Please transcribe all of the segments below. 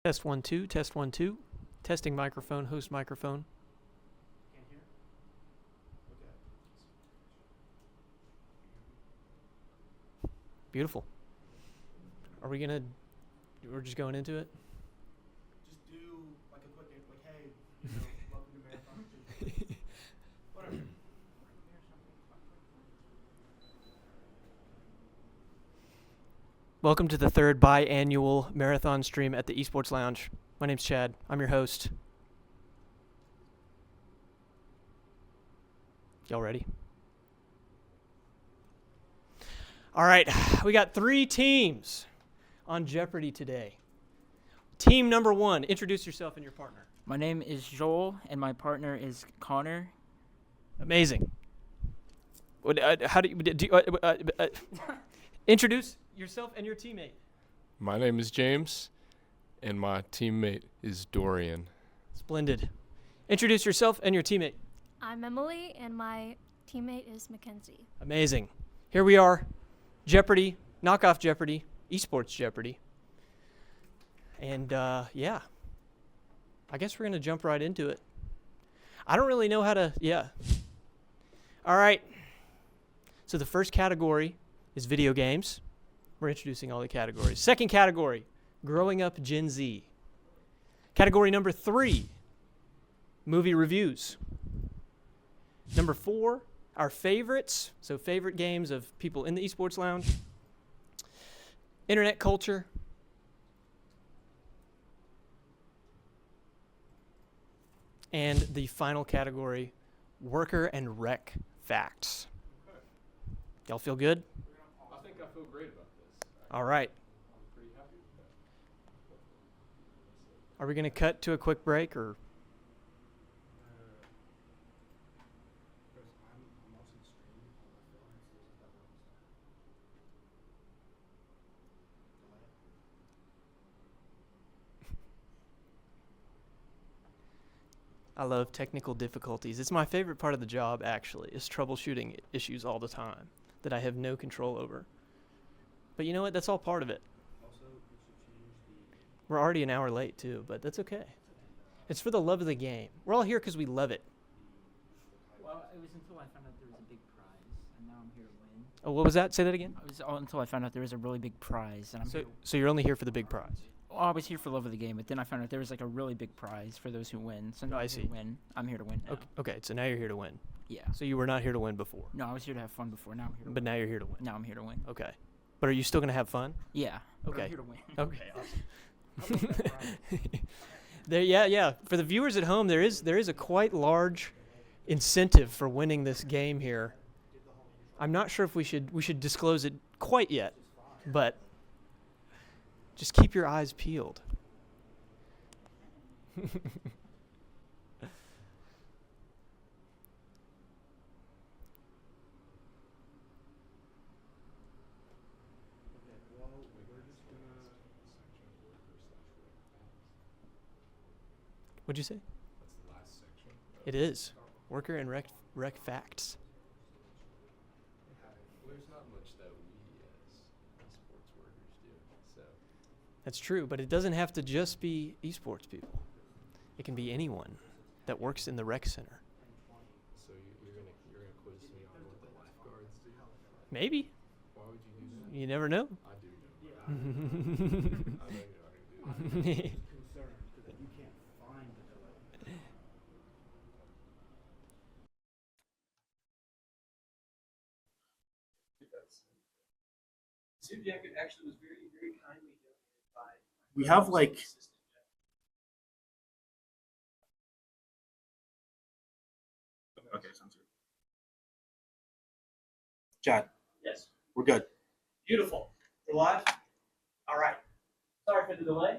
Test 1 2, test 1 2. Testing microphone, host microphone. Can't hear? Okay. Beautiful. Are we gonna? We're just going into it. Just do like a quick, like, hey, welcome to Marathon. Whatever. Welcome to the third biannual marathon stream at the Esports Lounge. My name's Chad. I'm your host. Y'all ready? All right, we got 3 teams on Jeopardy today. Team number 1, introduce yourself and your partner. My name is Joel, and my partner is Connor. Amazing. How do you introduce yourself and your teammate? My name is James, and my teammate is Dorian. Splendid. Introduce yourself and your teammate. I'm Emmalee, and my teammate is Makenzie. Amazing. Here we are, Jeopardy, knockoff Jeopardy, esports Jeopardy. And yeah, I guess we're going to jump right into it. I don't really know how to, All right. So the first category is video games. We're introducing all the categories. Second category, growing up Gen Z. Category number 3, movie reviews. Number 4, our favorites, so favorite games of people in the Esports Lounge. Internet culture. And the final category, worker and rec facts. Y'all feel good? I think I feel great about this. All right. I'm pretty happy with that. Are we going to cut to a quick break or? I love technical difficulties. It's my favorite part of the job, actually, is troubleshooting issues all the time that I have no control over. But you know what? That's all part of it. We're already an hour late, too, but that's okay. It's for the love of the game. We're all here because we love it. Well, it was until I found out there was a big prize, and now I'm here to win. Oh, what was that? Say that again? It was all until I found out there was a really big prize, and I'm here. So you're only here for the big prize? Well, I was here for love of the game, but then I found out there was like a really big prize for those who win. So now I I'm here see. to win. I'm here to win now. Okay, so now you're here to win. Yeah. So you were not here to win before. No, I was here to have fun before. Now I'm here to But win. now you're here to win. Now I'm here to win. Okay. But are you still going to have fun? Yeah. but Okay. I'm here to win. Okay, awesome. I love that prize. Yeah. For the viewers at home, there is a quite large incentive for winning this game here. I'm not sure if we should disclose it quite yet, but just keep your eyes peeled. What'd you say? That's the last section. It is. Worker and rec facts. There's not much that we as sports workers do. So That's true, but it doesn't have to just be esports people. It can be anyone that works in the rec center. you're gonna quiz me on what the lifeguards do? Maybe. Why would you do that? You never know. I do know. I know you're not gonna do that. Concerned because you can't find the delay. Suit jacket actually was very, very kindly donated by. We have like. Okay, sounds good. Chad, Yes. we're good. Beautiful. We're live? All right. Sorry for the delay.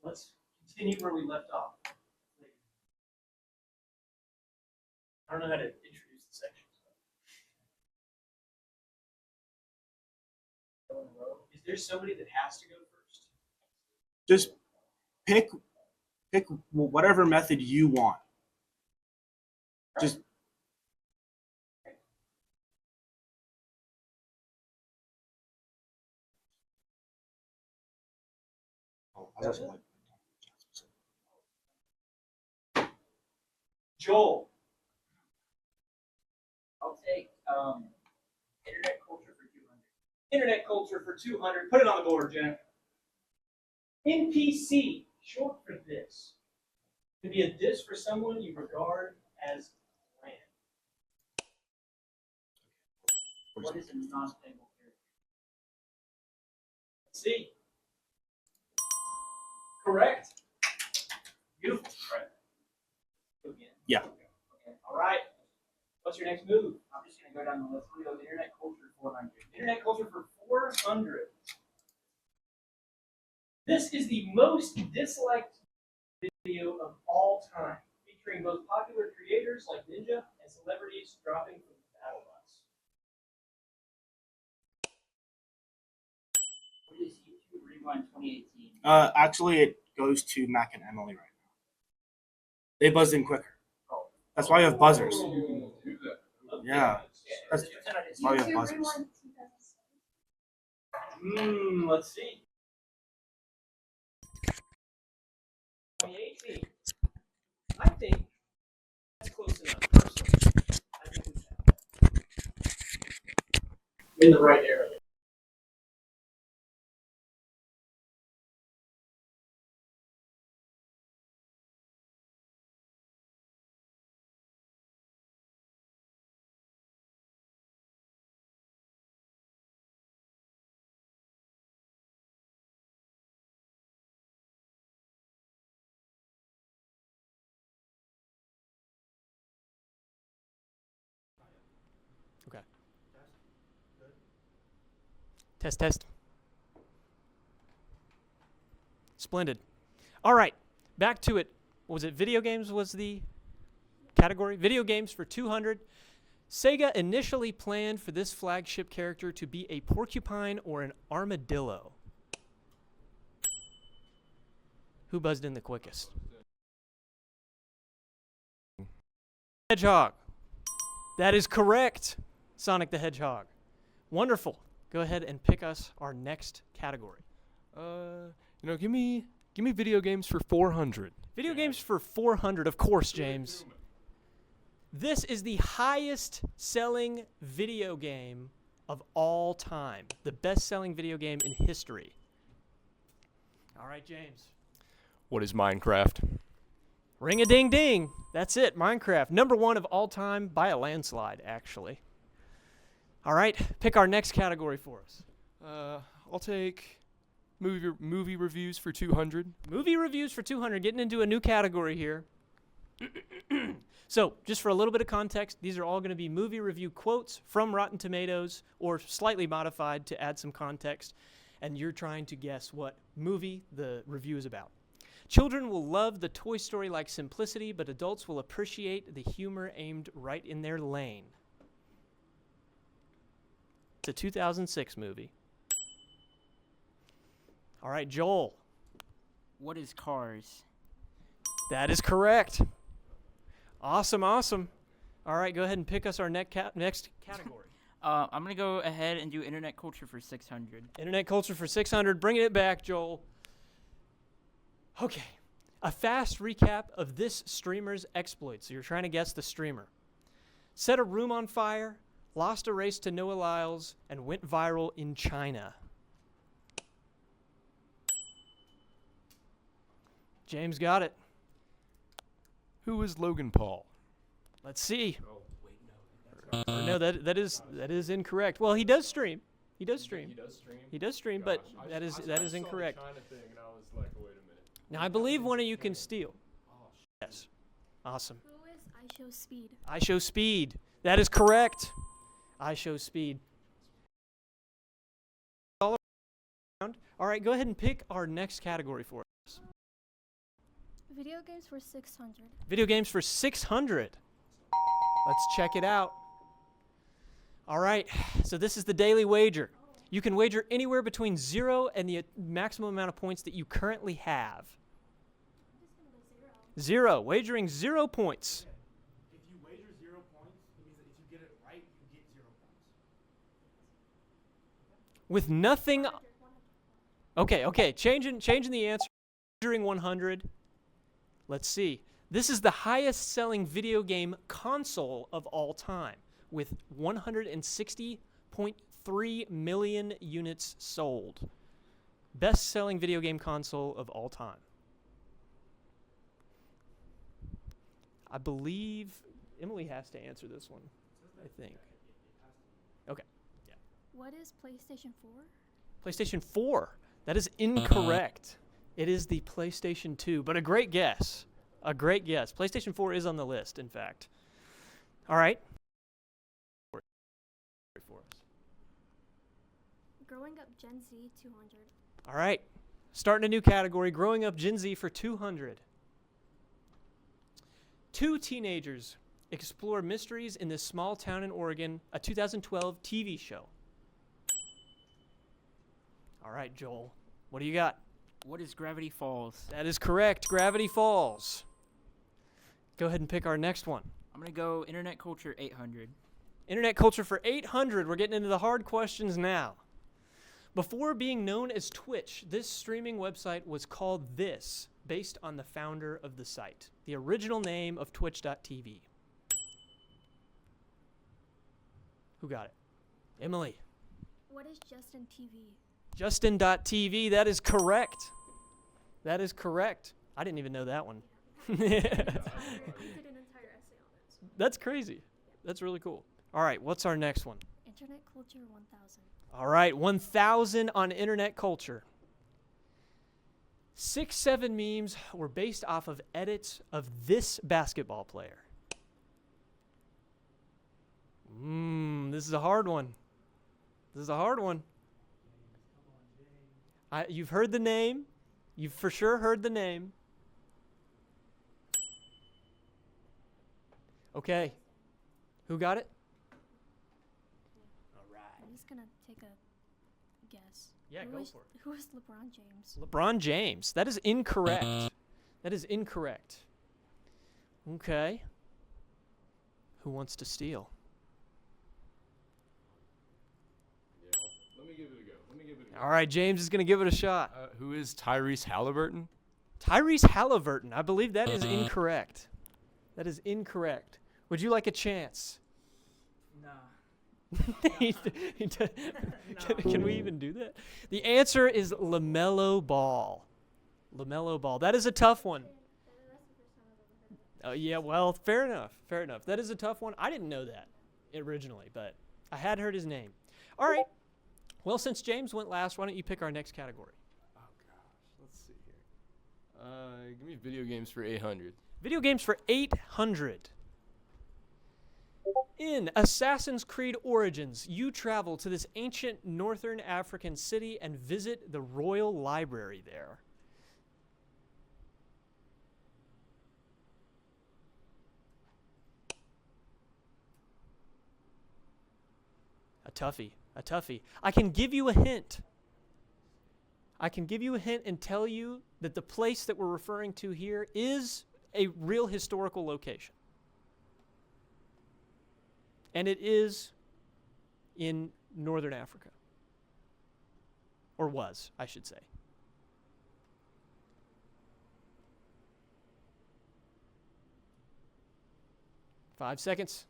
Let's continue where we left off. I don't know how to introduce the sections. Is there somebody that has to go first? Just pick whatever method you want. Just I also like Joel. I'll take internet culture for 200. Internet culture for 200. Put it on the board, Jeff. NPC, short for this. To be a diss for someone you regard as bland. What is a non-playable character? C. Correct. Beautiful. Right. Again. Yeah. Okay. All right. What's your next move? I'm just going to go down the list. We'll go with internet culture 400. Internet culture for 400. This is the most disliked video of all time, featuring both popular creators like Ninja and celebrities dropping from the battle bus. What is YouTube Rewind 2018? Actually, it goes to Mac and Emmalee right now. They buzzed in quicker. That's why you have buzzers. Yeah. That's why you have buzzers. Let's see. 2018. I think that's close enough, personally. I think we have in the right area. Okay. Test, test. Splendid. All right, back to it. What was it? Video games was the category? Video games for 200. Sega initially planned for this flagship character to be a porcupine or an armadillo. Who buzzed in the quickest? Hedgehog. That is correct. Sonic the Hedgehog. Wonderful. Go ahead and pick us our next category. Give me video games for 400. Video games for 400, of course, James. This is the highest selling video game of all time. The best selling video game in history. All right, James. What is Minecraft? Ring-a-ding-ding. That's it, Minecraft. Number 1 of all time by a landslide, actually. All right, pick our next category for us. I'll take movie reviews for 200. Movie reviews for 200, getting into a new category here. So, just for a little bit of context, these are all going to be movie review quotes from Rotten Tomatoes or slightly modified to add some context, and you're trying to guess what movie the review is about. Children will love the Toy Story-like simplicity, but adults will appreciate the humor aimed right in their lane. It's a 2006 movie. All right, Joel. What is Cars? That is correct. Awesome, awesome. All right, go ahead and pick us our next category. I'm going to go ahead and do internet culture for 600. Internet culture for 600. Bringing it back, Joel. Okay. A fast recap of this streamer's exploits. So you're trying to guess the streamer. Set a room on fire, lost a race to Noah Lyles, and went viral in China. James got it. Who is Logan Paul? Let's see. No, that is incorrect. Well, he does stream. He does stream. He does stream, but that is incorrect. Now, I believe one of you can steal. Yes. Awesome. Who is I Show Speed? I Show Speed. That is correct. I Show Speed. All around. All right, go ahead and pick our next category for us. Video games for 600. Video games for 600. Let's check it out. All right, so this is the daily wager. You can wager anywhere between 0 and the maximum amount of points that you currently have. I'm just going to go 0. Wagering 0 points. If you wager 0 points, it means that if you get it right, you get 0 points. With nothing. Okay. Changing the answer. Wagering 100. Let's see. This is the highest selling video game console of all time with 160.3 million units sold. Best selling video game console of all time. I believe Emmalee has to answer this one, I think. Okay. Yeah. What is PlayStation 4? PlayStation 4. That is incorrect. It is the PlayStation 2, but a great guess. A great guess. PlayStation 4 is on the list, in fact. All right. For us. Growing Up Gen Z 200. All right. Starting a new category, Growing Up Gen Z for 200. Two teenagers explore mysteries in this small town in Oregon, a 2012 TV show. All right, Joel, what do you got? What is Gravity Falls? That is correct, Gravity Falls. Go ahead and pick our next one. I'm going to go Internet Culture 800. Internet culture for 800. We're getting into the hard questions now. Before being known as Twitch, this streaming website was called this, based on the founder of the site. The original name of Twitch.tv. Who got it? Emmalee. What is Justin TV? Justin.tv, that is correct. That is correct. I didn't even know that one. I did an entire essay on it. That's crazy. That's really cool. All right, what's our next one? Internet Culture 1000. All right, 1,000 on internet culture. 6-7 memes were based off of edits of this basketball player. This is a hard one. This is a hard one. You've heard the name. You've for sure heard the name. Okay. Who got it? All right. I'm just going to take a guess. Yeah, go for it. Who is LeBron James? LeBron James. That is incorrect. That is incorrect. Okay. Who wants to steal? Yeah, let me give it a go. All right, James is going to give it a shot. Who is Tyrese Halliburton? Tyrese Halliburton. I believe that is incorrect. That is incorrect. Would you like a chance? Nah. Can we even do that? The answer is LaMelo Ball. LaMelo Ball. That is a tough one. Yeah, well, fair enough. Fair enough. That is a tough one. I didn't know that originally, but I had heard his name. All right. Well, since James went last, why don't you pick our next category? Oh, gosh. Let's see here. Give me video games for 800. Video games for 800. In Assassin's Creed Origins, you travel to this ancient northern African city and visit the royal library there. A toughie. A toughie. I can give you a hint. I can give you a hint and tell you that the place that we're referring to here is a real historical location. And it is in northern Africa. Or was, I should say. Five seconds.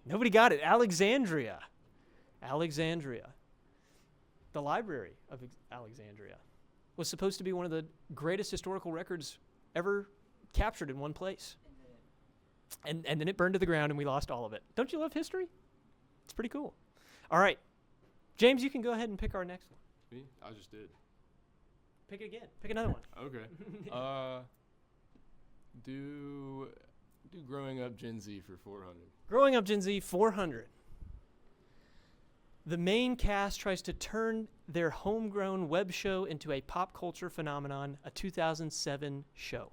Nobody got it. Alexandria. Alexandria. The Library of Alexandria was supposed to be one of the greatest historical records ever captured in one place. And then it burned to the ground and we lost all of it. Don't you love history? It's pretty cool. All right. James, you can go ahead and pick our next one. Me? I just did. Pick it again. Pick another one. Okay. Do Growing Up Gen Z for 400. Growing Up Gen Z 400. The main cast tries to turn their homegrown web show into a pop culture phenomenon, a 2007 show.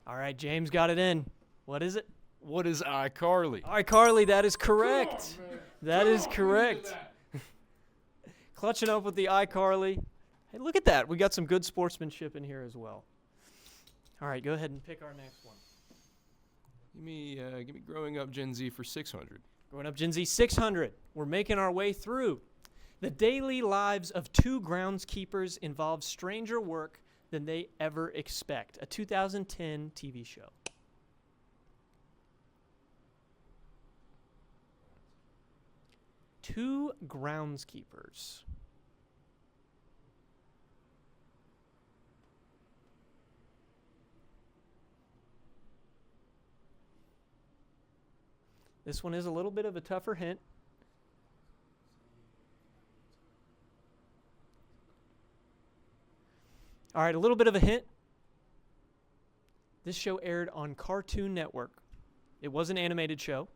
All right, James got it in. What is it? What is iCarly? iCarly, that is correct. That is correct. Clutching up with the iCarly. Hey, look at that. We got some good sportsmanship in here as well. All right, go ahead and pick our next one. Give me Growing Up Gen Z for 600. Growing Up Gen Z 600. We're making our way through. The daily lives of two groundskeepers involve stranger work than they ever expect. A 2010 TV show. Two groundskeepers. This one is a little bit of a tougher hint. All right, a little bit of a hint. This show aired on Cartoon Network. It was an animated show.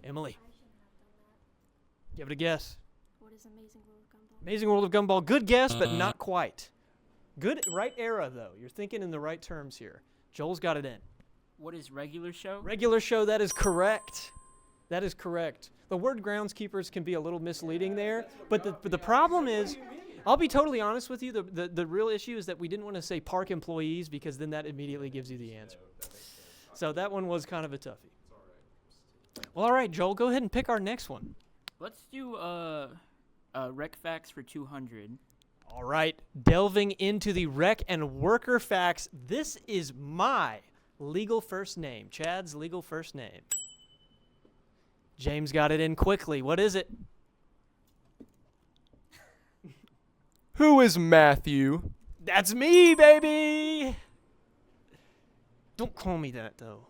Emmalee, I shouldn't have done that. give it a guess. What is Amazing World of Gumball? Amazing World of Gumball. Good guess, but not quite. Good, right era, though. You're thinking in the right terms here. Joel's got it in. What is regular show? Regular show, that is correct. That is correct. The word groundskeepers can be a little misleading there, but the problem is, I'll be totally honest with you, the real issue is that we didn't want to say park employees because then that immediately gives you the answer. So that one was kind of a toughie. Well, all right, Joel, go ahead and pick our next one. Let's do rec facts for 200. All right, delving into the rec and worker facts. This is my legal first name, Chad's legal first name. James got it in quickly. What is it? Who is Matthew? That's me, baby! Don't call me that, though.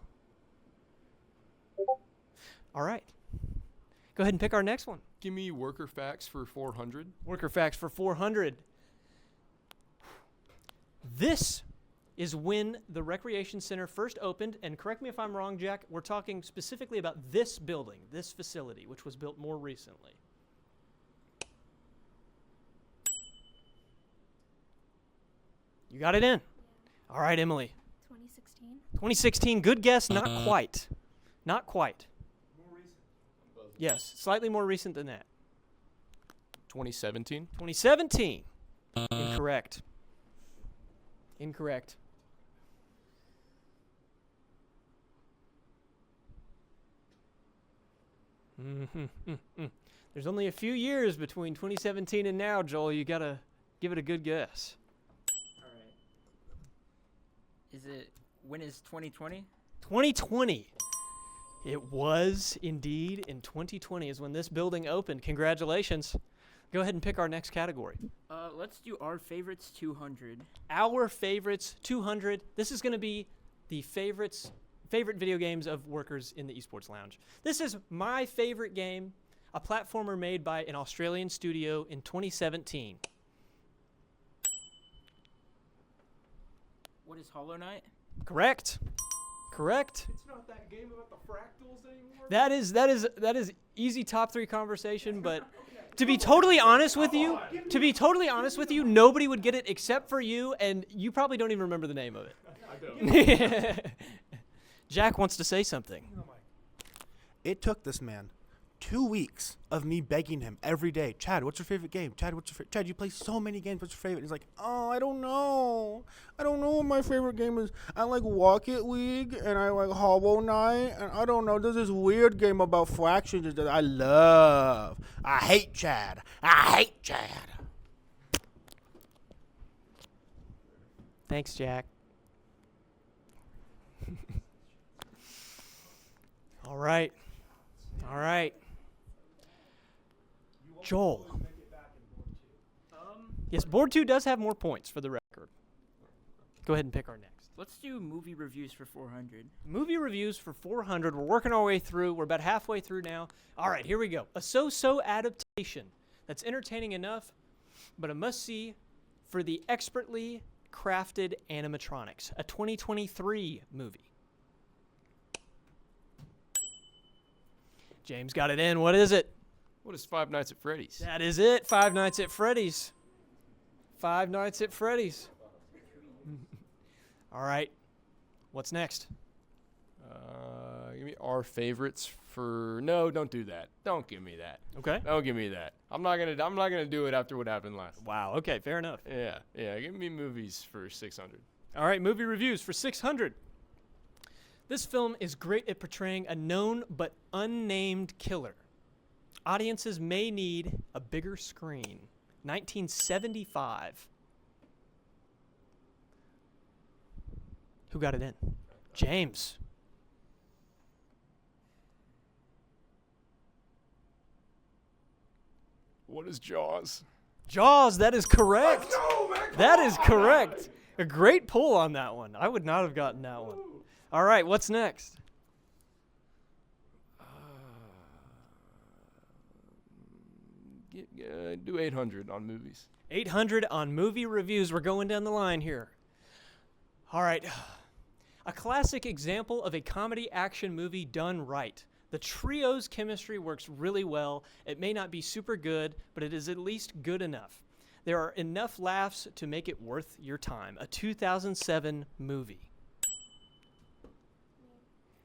All right. Go ahead and pick our next one. Give me worker facts for 400. Worker facts for 400. This is when the Recreation Center first opened, and correct me if I'm wrong, Jack, we're talking specifically about this building, this facility, which was built more recently. You got it in. All right, Emmalee. 2016. 2016, good guess, not quite. Not quite. More recent. Yes, slightly more recent than that. 2017. 2017. Incorrect. Incorrect. There's only a few years between 2017 and now, Joel. You gotta give it a good guess. All right. When is 2020? 2020. It was indeed in 2020 is when this building opened. Congratulations. Go ahead and pick our next category. Let's do our favorites 200. Our favorites 200. This is going to be the favorite video games of workers in the Esports Lounge. This is my favorite game, a platformer made by an Australian studio in 2017. What is Hollow Knight? Correct. Correct. It's not that game about the fractals anymore. That is easy top 3 conversation, but to be totally honest with you, nobody would get it except for you, and you probably don't even remember the name of it. I don't. Jack wants to say something. It took this man 2 weeks of me begging him every day, Chad, what's your favorite game? Chad, Chad, you play so many games. What's your favorite? He's like, oh, I don't know. I don't know what my favorite game is. I like Rocket League and I like Hollow Knight and I don't know. There's this weird game about fractions that I love. I hate Chad. I hate Chad. Thanks, Jack. All right. All right. Joel. Yes, Board 2 does have more points for the record. Go ahead and pick our next. Let's do movie reviews for 400. Movie reviews for 400. We're working our way through. We're about halfway through now. All right, here we go. A so-so adaptation that's entertaining enough, but a must-see for the expertly crafted animatronics. A 2023 movie. James got it in. What is it? What is Five Nights at Freddy's? That is it. Five Nights at Freddy's. Five Nights at Freddy's. All right. What's next? Give me our favorites for. No, don't do that. Don't give me that. Okay. Don't give me that. I'm not gonna do it after what happened last. Wow. Okay. Fair enough. Yeah. Give me movies for 600. All right. Movie reviews for 600. This film is great at portraying a known but unnamed killer. Audiences may need a bigger screen. 1975. Who got it in? James. What is Jaws? Jaws, that is correct. That is correct. A great pull on that one. I would not have gotten that one. All right, what's next? Do 800 on movies. 800 on movie reviews. We're going down the line here. All right. A classic example of a comedy action movie done right. The trio's chemistry works really well. It may not be super good, but it is at least good enough. There are enough laughs to make it worth your time. A 2007 movie.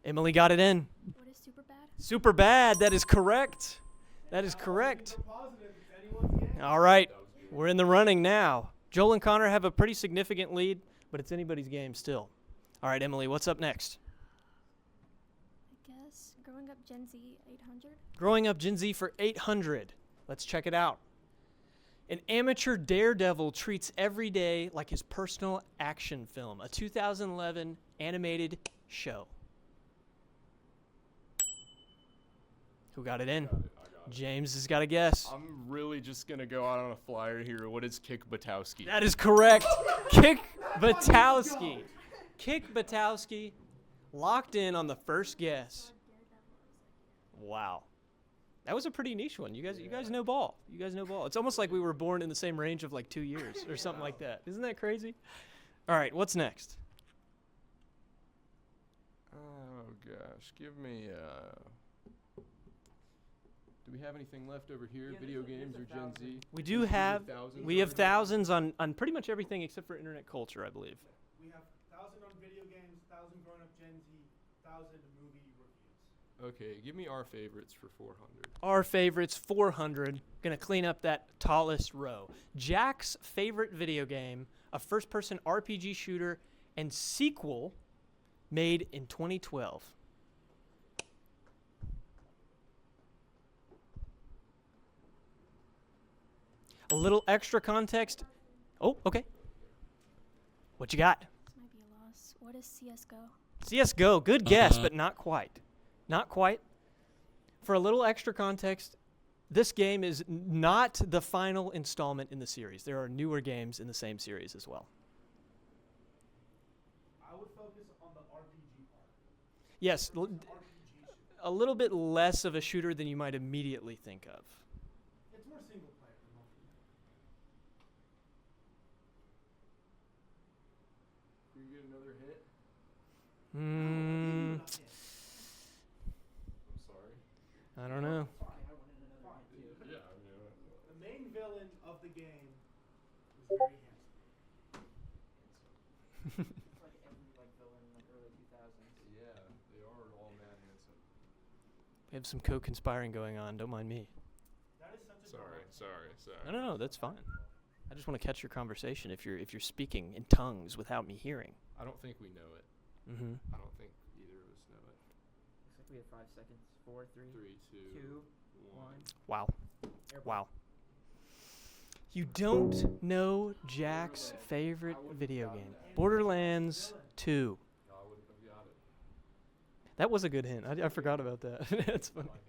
Emmalee got it in. What is super bad? Super bad. That is correct. That is correct. All right. We're in the running now. Joel and Connor have a pretty significant lead, but it's anybody's game still. All right, Emmalee, what's up next? I guess growing up Gen Z 800. Growing Up Gen Z for 800. Let's check it out. An amateur daredevil treats every day like his personal action film. A 2011 animated show. Who got it in? James has got a guess. I'm really just going to go out on a flyer here. What is Kick Buttowski? That is correct. Kick Buttowski. Kick Buttowski locked in on the first guess. Wow. That was a pretty niche one. You guys know ball. You guys know ball. It's almost like we were born in the same range of like 2 years or something like that. Isn't that crazy? All right, what's next? Oh, gosh. Give me... Do we have anything left over here? Yeah, Video there's games a or Gen thousand. Z? We do have thousands we have over here? thousands on pretty much everything except for internet culture, I believe. We have 1,000 on video games, 1,000 growing up Gen Z, 1,000 movie reviews. Okay, give me our favorites for 400. Our favorites 400. Gonna clean up that tallest row. Jack's favorite video game, a first-person RPG shooter and sequel made in 2012. A little extra context. Oh, okay. What you got? This might be a loss. What is CS:GO? CS:GO. Good guess, but not quite. Not quite. For a little extra context, this game is not the final installment in the series. There are newer games in the same series as well. I would focus on the RPG part. Yes, It's an RPG shooter. a little bit less of a shooter than you might immediately think of. It's more single player than multiplayer. Can you get another hit? Hmm. I'm sorry. I don't know. Sorry, I wanted another hint too. Yeah, I mean, The main villain of the game was very handsome. It's like every villain in the early 2000s. yeah, they are all mad handsome. We have some co-conspiring going on. Don't mind me. That is such a Sorry. No, that's fine. I just want to catch your conversation if you're speaking in tongues without me hearing. I don't think we know it. Mm-hmm. I don't think either of us know it. Looks like we have 5 seconds. 4, 3, 3, 2, 1. Wow. Airport. Wow. You don't know Jack's favorite video game. Borderlands 2. No, I wouldn't have got it. That was a good hint. I forgot about that. That's I funny. like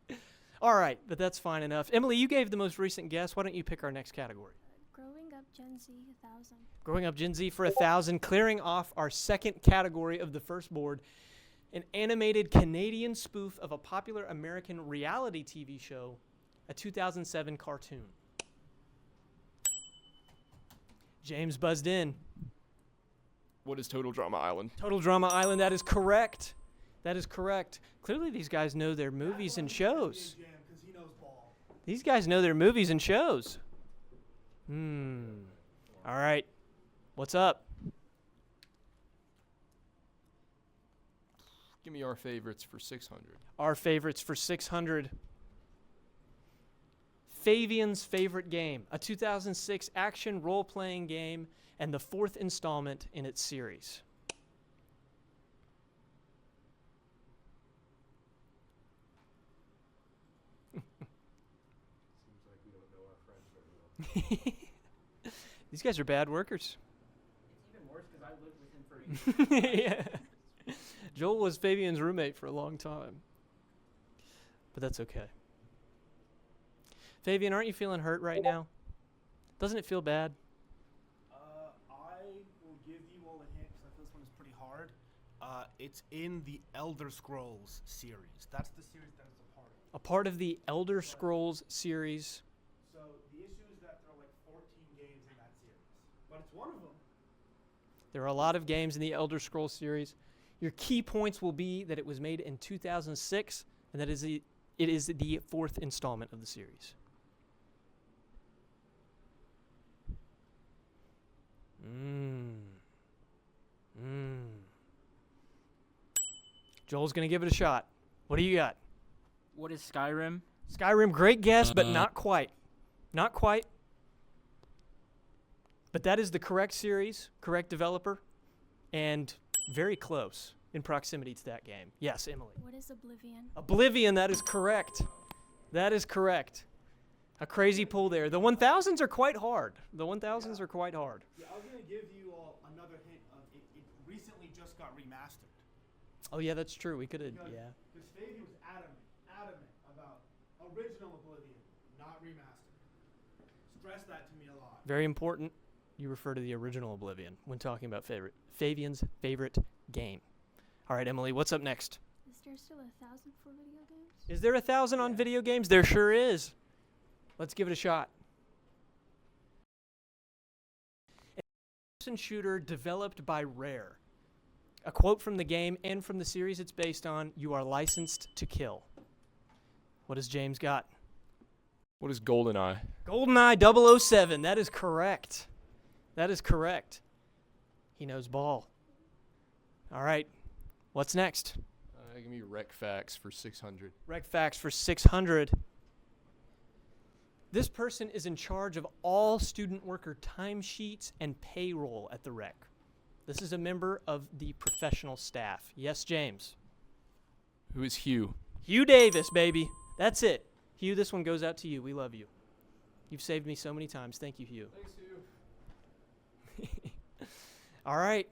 it. All right, but that's fine enough. Emmalee, you gave the most recent guess. Why don't you pick our next category? Growing up Gen Z 1,000. Growing Up Gen Z for 1,000, clearing off our second category of the first board. An animated Canadian spoof of a popular American reality TV show, a 2007 cartoon. James buzzed in. What is Total Drama Island? Total Drama Island, that is correct. That is correct. Clearly these guys know their movies and shows. Because he knows ball. These guys know their movies and shows. All right. What's up? Give me our favorites for 600. Our favorites for 600. Fabian's favorite game, a 2006 action role-playing game and the 4th installment in its series. These guys are bad workers. It's even worse because I lived with him for a year. Yeah. Joel was Fabian's roommate for a long time. But that's okay. Fabian, aren't you feeling hurt right now? Doesn't it feel bad? I will give you all a hint because I feel this one is pretty hard. It's in the Elder Scrolls series. That's the series that it's a part of. A part of the Elder Scrolls series. So the issue is that there are like 14 games in that series, but it's one of them. There are a lot of games in the Elder Scrolls series. Your key points will be that it was made in 2006, and that it is the 4th installment of the series. Joel's going to give it a shot. What do you got? What is Skyrim? Skyrim, great guess, but not quite. Not quite. But that is the correct series, correct developer, and very close in proximity to that game. Yes, Emmalee. What is Oblivion? Oblivion, that is correct. That is correct. A crazy pull there. The 1000s are quite hard. The 1000s are quite hard. Yeah, I was gonna give you all another hint of it. It recently just got remastered. Oh, yeah, that's true. We could have, yeah. Because Fabi was adamant about original Oblivion, not remastered. Stress that to me a lot. Very important. You refer to the original Oblivion when talking about Fabian's favorite game. All right, Emmalee, what's up next? Is there still 1,000 for video games? Is there 1,000 on video games? There sure is. Let's give it a shot. A first-person shooter developed by Rare. A quote from the game and from the series it's based on, "You are licensed to kill." What has James got? What is GoldenEye? GoldenEye 007. That is correct. That is correct. He knows ball. All right. What's next? Give me Rec Facts for 600. Rec Facts for 600. This person is in charge of all student worker timesheets and payroll at the rec. This is a member of the professional staff. Yes, James. Who is Hugh? Hugh Davis, baby. That's it. Hugh, this one goes out to you. We love you. You've saved me so many times. Thank you, Hugh. Thanks, Hugh. All right.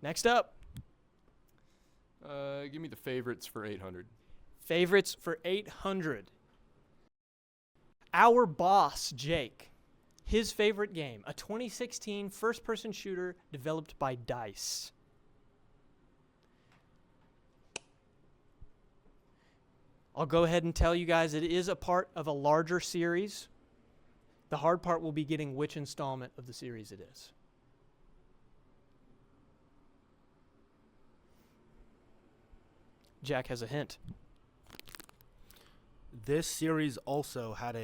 Next up. Give me the favorites for 800. Favorites for 800. Our boss, Jake. His favorite game, a 2016 first-person shooter developed by DICE. I'll go ahead and tell you guys it is a part of a larger series. The hard part will be getting which installment of the series it is. Jack has a hint. This series also had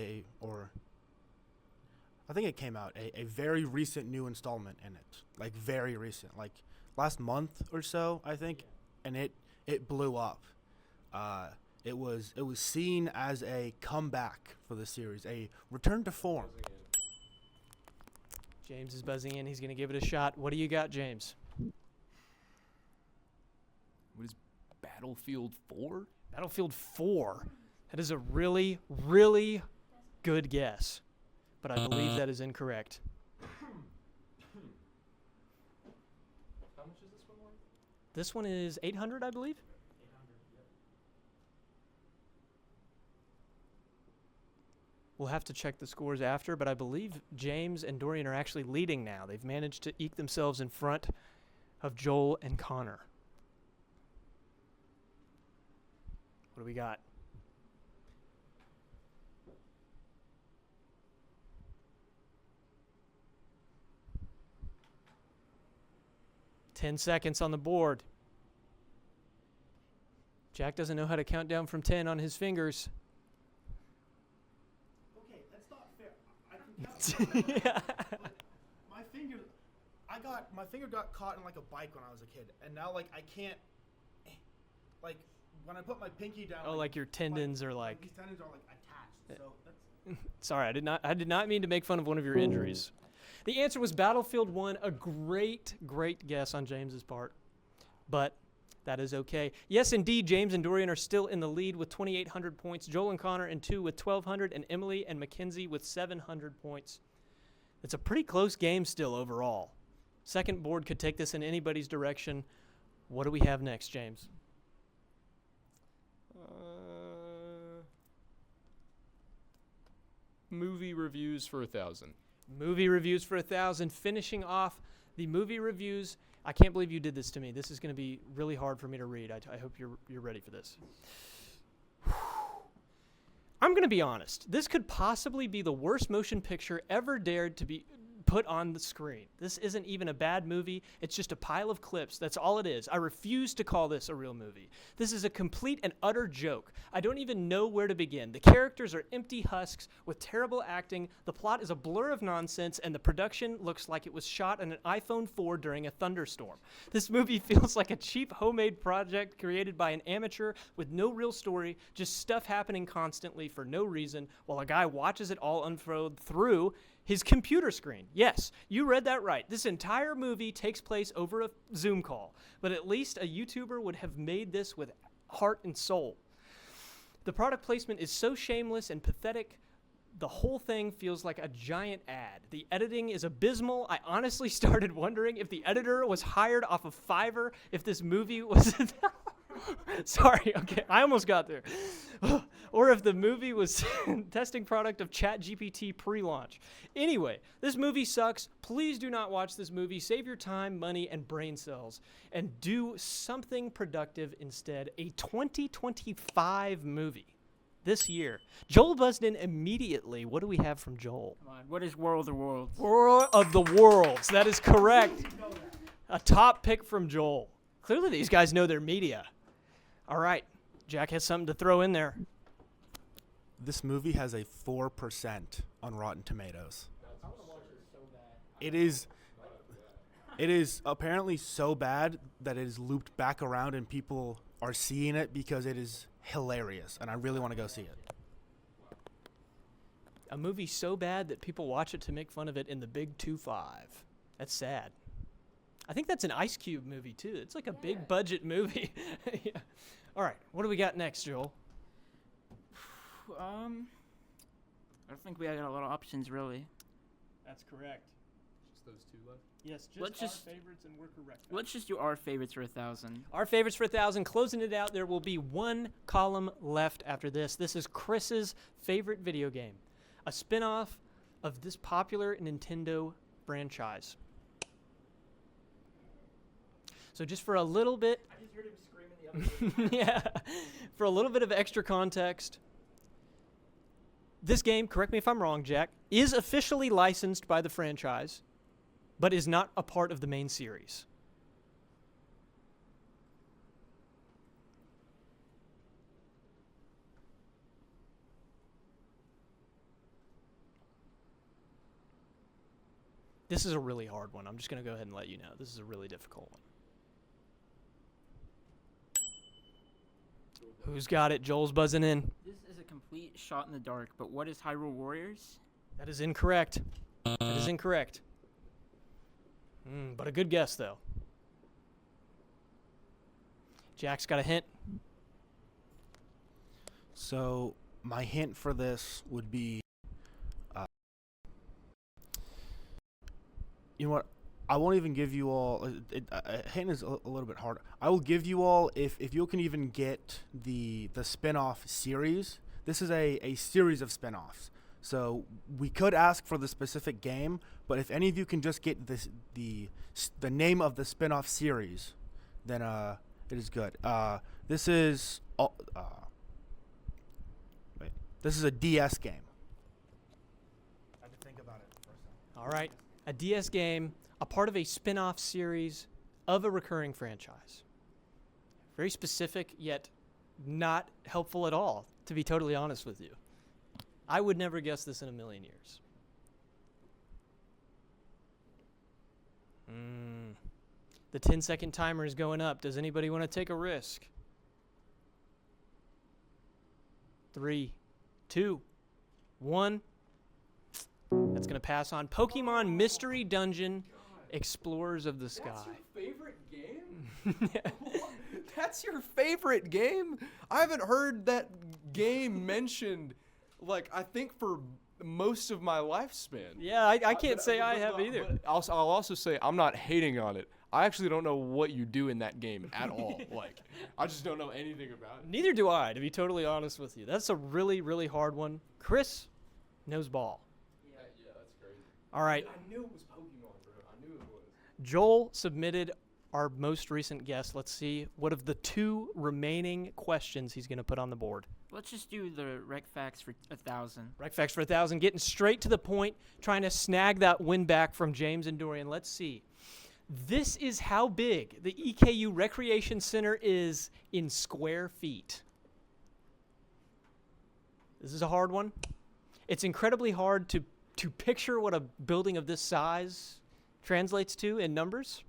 I think it came out, a very recent new installment in it. Like very recent, like last month or so, I think, and it blew up. It was seen as a comeback for the series, a return to form. James is buzzing in. He's going to give it a shot. What do you got, James? What is Battlefield 4? Battlefield 4. That is a really, really good guess. But I believe that is incorrect. How much is this one worth? This one is 800, I believe. 800, yep. We'll have to check the scores after, but I believe James and Dorian are actually leading now. They've managed to eke themselves in front of Joel and Connor. What do we got? Ten seconds on the board. Jack doesn't know how to count down from 10 on his fingers. Okay, that's not fair. I can count. Yeah. My finger got caught in like a bike when I was a kid, and now like I can't. Like when I put my pinky down. Oh, like your tendons are like. These tendons are like attached. So that's. Sorry, I did not mean to make fun of one of your injuries. The answer was Battlefield 1, a great guess on James's part. But that is okay. Yes, indeed, James and Dorian are still in the lead with 2,800 points. Joel and Connor in 2 with 1,200, and Emmalee and Makenzie with 700 points. It's a pretty close game still overall. Second board could take this in anybody's direction. What do we have next, James? Movie reviews for 1,000. Movie reviews for 1,000. Finishing off the movie reviews. I can't believe you did this to me. This is going to be really hard for me to read. I hope you're ready for this. I'm going to be honest. This could possibly be the worst motion picture ever dared to be put on the screen. This isn't even a bad movie. It's just a pile of clips. That's all it is. I refuse to call this a real movie. This is a complete and utter joke. I don't even know where to begin. The characters are empty husks with terrible acting. The plot is a blur of nonsense, and the production looks like it was shot on an iPhone 4 during a thunderstorm. This movie feels like a cheap homemade project created by an amateur with no real story, just stuff happening constantly for no reason while a guy watches it all unfold through his computer screen. Yes, you read that right. This entire movie takes place over a Zoom call, but at least a YouTuber would have made this with heart and soul. The product placement is so shameless and pathetic, the whole thing feels like a giant ad. The editing is abysmal. I honestly started wondering if the editor was hired off of Fiverr, if this movie was... Sorry, okay, I almost got there. Or if the movie was testing product of ChatGPT pre-launch. Anyway, this movie sucks. Please do not watch this movie. Save your time, money, and brain cells, and do something productive instead. A 2025 movie this year. Joel buzzed in immediately. What do we have from Joel? Come on, what is War of the Worlds? War of the Worlds. That is correct. A top pick from Joel. Clearly these guys know their media. All right, Jack has something to throw in there. This movie has a 4% on Rotten Tomatoes. It is apparently so bad that it is looped back around and people are seeing it because it is hilarious, and I really want to go see it. A movie so bad that people watch it to make fun of it in the Big 2-5. That's sad. I think that's an Ice Cube movie, too. It's like a big budget movie. Yeah. All right, what do we got next, Joel? I don't think we got a lot of options, really. That's correct. Just those two left? Yes, Let's our just- favorites, and we're correct. Let's just do our favorites for 1,000. Our favorites for 1,000. Closing it out, there will be one column left after this. This is Chris's favorite video game, a spin-off of this popular Nintendo franchise. So just for a little bit, I just heard him scream in the other yeah, for a little bit of extra context, this game, correct me if I'm wrong, Jack, is officially licensed by the franchise, but is not a part of the main series. This is a really hard one. I'm just going to go ahead and let you know. This is a really difficult one. Who's got it? Joel's buzzing in. This is a complete shot in the dark, but what is Hyrule Warriors? That is incorrect. That is incorrect. But a good guess, though. Jack's got a hint. So my hint for this would be, you know what? I won't even give you all. A hint is a little bit harder. I will give you all if you can even get the spin-off series. This is a series of spin-offs. So we could ask for the specific game, but if any of you can just get the name of the spin-off series, then it is good. This is this is a DS game. I had to think about it for a second. All right. A DS game, a part of a spin-off series of a recurring franchise. Very specific, yet not helpful at all, to be totally honest with you. I would never guess this in a million years. The 10-second timer is going up. Does anybody want to take a risk? 3, 2, 1. That's going to pass on. Pokemon Mystery Dungeon Explorers of the Sky. That's your favorite game? That's your favorite game? I haven't heard that game mentioned, like, I think for most of my lifespan. Yeah, I can't But- say but- I but- have but- either. but I'll also say I'm not hating on it. I actually don't know what you do in that game at all. Like, I just don't know anything about it. Neither do I, to be totally honest with you. That's a really, really hard one. Chris knows ball. Yeah, that's crazy. All right. I knew it was Pokemon, bro. I knew it was. Joel submitted our most recent guess. Let's see what of the 2 remaining questions he's going to put on the board. Let's just do the rec facts for 1,000. Rec facts for 1,000, getting straight to the point, trying to snag that win back from James and Dorian. Let's see. This is how big the EKU Recreation Center is in square feet. This is a hard one. It's incredibly hard to picture what a building of this size translates to in numbers.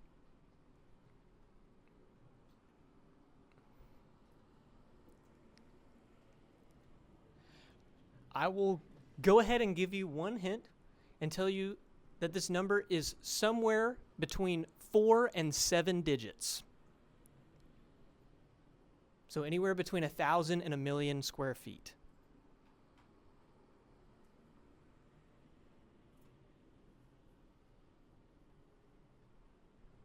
I will go ahead and give you one hint and tell you that this number is somewhere between 4 and 7 digits. So anywhere between 1,000 and 1,000,000 square feet.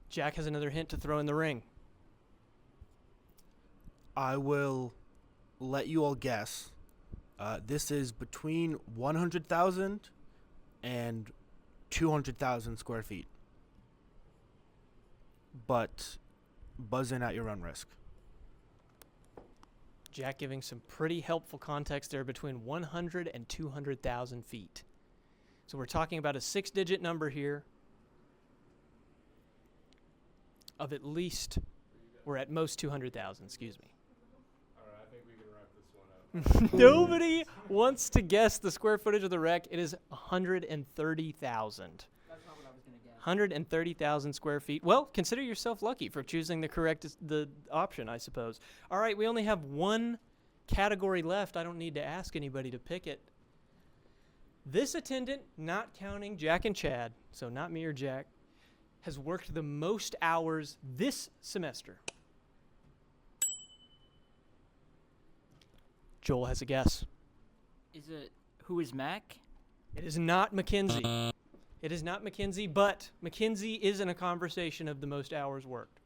Jack has another hint to throw in the ring. I will let you all guess. This is between 100,000 and 200,000 square feet. But buzz in at your own risk. Jack giving some pretty helpful context there between 100 and 200,000 feet. So we're talking about a 6-digit number here of at least, or at most 200,000, excuse me. All right, I think we can wrap this one up. Nobody wants to guess the square footage of the wreck. It is 130,000. That's not what I was going to guess. 130,000 square feet. Well, consider yourself lucky for choosing the option, I suppose. All right, we only have one category left. I don't need to ask anybody to pick it. This attendant, not counting Jack and Chad, so not me or Jack, has worked the most hours this semester. Joel has a guess. Is it who is Mac? It is not Makenzie. It is not Makenzie, but Makenzie is in a conversation of the most hours worked.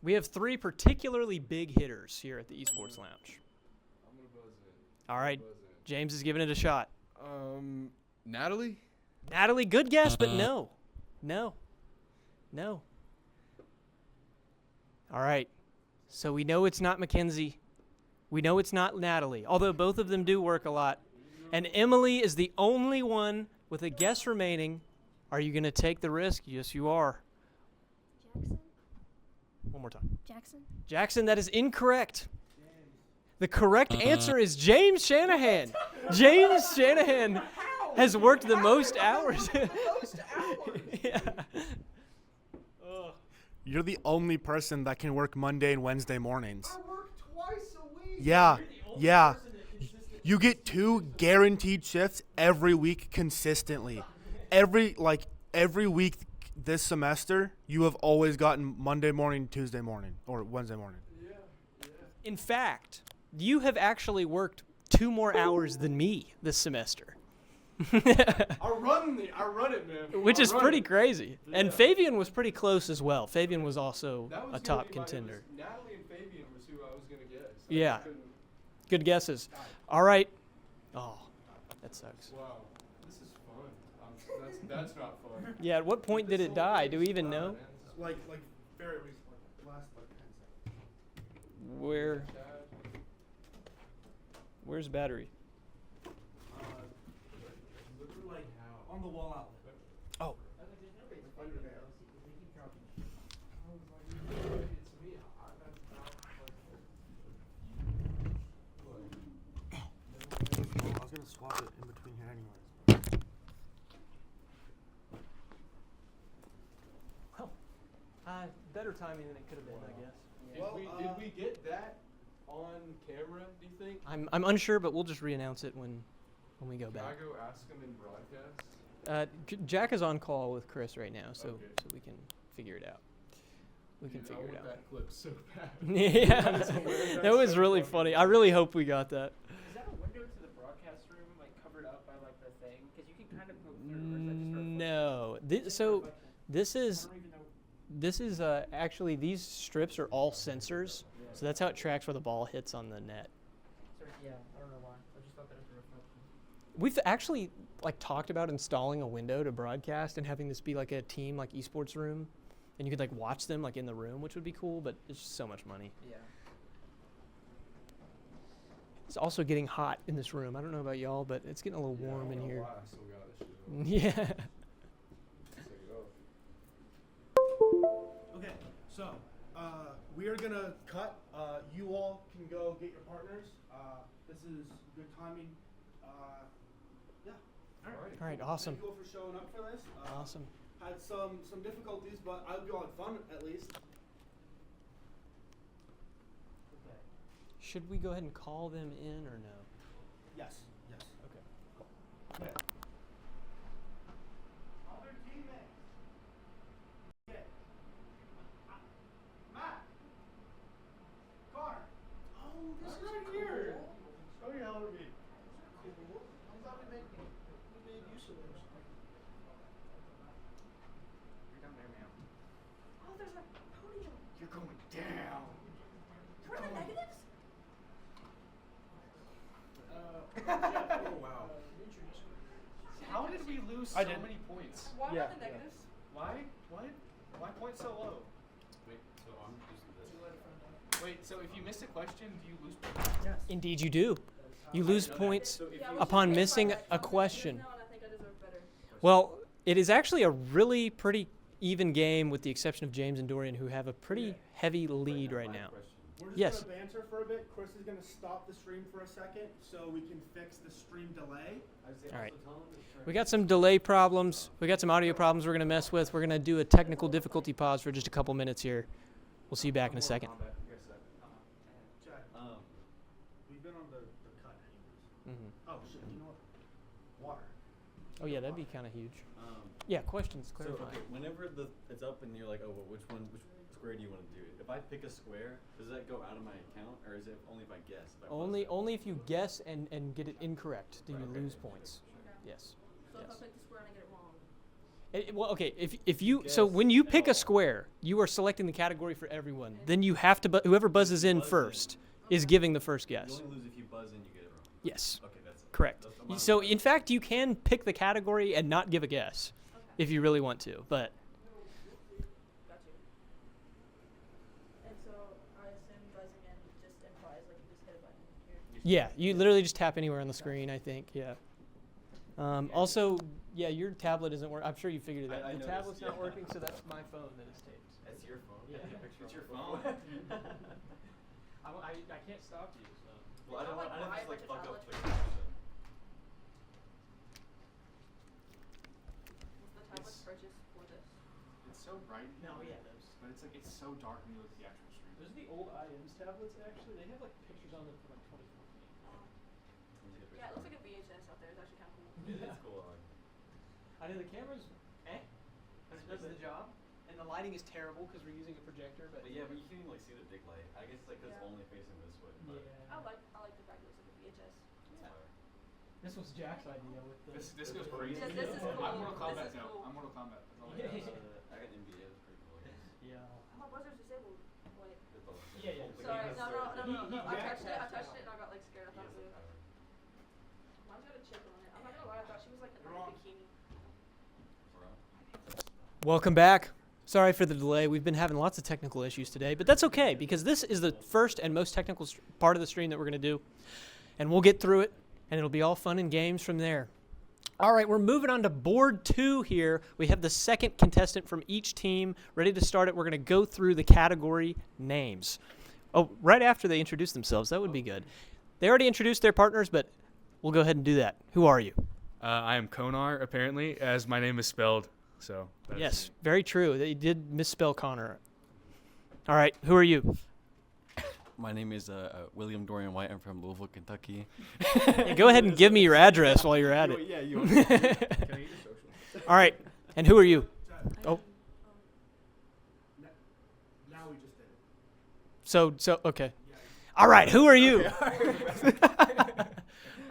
We have 3 particularly big hitters here at the Esports Lounge. I'm gonna buzz in. All right, Buzz in. James is giving it a shot. Natalie? Natalie, good guess, but no. No. All right, so we know it's not Makenzie. We know it's not Natalie, although both of them do work a lot. And Emmalee is the only one with a guess remaining. Are you going to take the risk? Yes, you are. Jackson? One more time. Jackson? Jackson, that is incorrect. The correct answer is James Shanahan. James Shanahan has worked the most hours. Yeah. You're the only person that can work Monday and Wednesday mornings. I work twice a week. Yeah, You're the only yeah. person that consistently- You get 2 guaranteed shifts every week consistently. Every week this semester, you have always gotten Monday morning, Tuesday morning, or Wednesday morning. In fact, you have actually worked 2 more hours than me this semester. I run it, man. Which I is run pretty it. crazy. And Yeah. Fabian was pretty close as well. Fabian was also That was a gonna top be my- it was contender. Natalie and Fabian was who I was gonna guess. Yeah. I couldn't- Good guesses. All right. Oh, that sucks. Wow, this is fun. That's not fun. Yeah, at what point did it die? Do we even know? Like very recently, last 10 seconds. Where's battery? On the wall outlet. Oh. I was gonna swap it in between here anyways. Well, better timing than it could have been, I guess. Did we get that on camera, do you think? I'm unsure, but we'll just re-announce it when we go Can back. I go ask him in broadcast? Jack is on call with Chris right now, so Okay. we can figure it out. We can Dude, figure I it want out. that clip so bad. Yeah, that was really funny. I really hope we got that. Is that a window to the broadcast room, like No. So this is actually, these strips are all sensors. So that's how it tracks where the ball hits on the net. Yeah, I don't know why. I just thought that was a reflection. We've actually like talked about installing a window to broadcast and having this be like a team like esports room, and you could like watch them like in the room, which would be cool, but it's just so much money. Yeah. It's also getting hot in this room. I don't know about y'all, but it's getting a little warm in here. I still got this shit. Yeah. Okay, so we are gonna cut. You all can go get your partners. This is good timing. Yeah. All right, awesome. Thank you all for showing up for this. Awesome. Had some difficulties, but I hope you all had fun at least. Okay. Should we go ahead and call them in or no? Yes. Yes. Okay. Okay. Other teammates. Okay. Matt. Connor. Oh, this is right here. Oh yeah, I'll read. Cool. I thought we made use of those. You're down there, man. Oh, there's a podium. You're going down. What are the negatives? Oh wow. How did we lose so I did. many points? Why Yeah. are the negatives? Why? Why points so low? Wait, so I'm using this. Wait, so if you miss a question, do you lose points? Yes. Indeed, you do. You lose points So if you upon missing a question. No, and I think I deserve better. Well, it is actually a really pretty even game, with the exception of James and Dorian, who have a pretty heavy lead right now. We're just Yes. gonna banter for a bit. Chris is gonna stop the stream for a second so we can fix the stream delay. All right. We got some delay problems. We got some audio problems we're going to mess with. We're going to do a technical difficulty pause for just a couple minutes here. We'll see you back in a second. Chad, we've been on the cut anyways. Mm-hmm. Oh shit, you know what? Water. Oh, yeah, that'd be kind of huge. Yeah, questions, So clarify. okay, whenever it's up and you're like, oh, well, which square do you want to do? If I pick a square, does that go out of my account, or is it only if I guess? If I buzz? Only if you guess and get it incorrect do you Right, okay, lose sure, points. Okay. Yes. So if Yes. I pick the square and I get it wrong. Well, okay, if you so when you pick a square, you are selecting the category for everyone. Then you have to whoever buzzes in first is giving the first You guess. only lose if you buzz in, you get it wrong. Yes. Okay, that's it. Correct. That's my So in fact, you can pick the category and not give a guess Okay. if you really want to, but Got you. And so I assume buzzing in just implies like you just hit a button here. yeah, you literally just tap anywhere on the screen, I think. Yeah. Also, yeah, your tablet isn't working. I'm sure you figured it out. I The noticed, tablet's not yeah. working, so that's my phone that is taped. That's your phone. Yeah. It's your phone. I can't stop you. So. Well, I don't It's want. not I like didn't just live, like like fuck a up tablet. the Was the tablet purchased for this? It's so bright. No, yeah, those. But it's so dark when you look at the actual stream. Those are the old IMs tablets, actually. They have like pictures on them from like 2014. Yeah, it looks like a VHS out there. It's actually kind of cool. It's cool. I like it. I know the camera's does the job, and the lighting is terrible because we're using a projector. But But yeah, but you can't even like see the big light. I guess like 'cause it's Yeah. only facing this way. But I like the fact that it looks like a VHS. it's Yeah. fire. this was Jack's idea with the. This goes crazy. Because this is cool. I'm Mortal Kombat This is now. cool. I'm Mortal Kombat. That's all I Yeah. got. I got NBA. That's pretty cool. I guess. Yeah. My buzzer's disabled. Wait. It's all- Yeah, yeah. the Sorry, game has no. started. I jacked touched that it and I got like scared. I He thought has it the was. power. Mine's got a chip on it. I'm not gonna lie. I thought she was like in a bikini. Bro. Welcome back. Sorry for the delay. We've been having lots of technical issues today, but that's okay because this is the first and most technical part of the stream that we're going to do, and we'll get through it, and it'll be all fun and games from there. All right, we're moving on to board 2 here. We have the second contestant from each team ready to start it. We're going to go through the category names. Oh, right after they introduce themselves, that would be good. They already introduced their partners, but we'll go ahead and do that. Who are you? I am Konar, apparently, as my name is spelled. So that's Yes, me. very true. They did misspell Connor. All right, who are you? My name is William Dorian White. I'm from Louisville, Kentucky. Hey, go ahead and give me your address while you're at it. Yeah, you. All right, and who are you? Oh, Now we just did it. so okay. All right, who are you?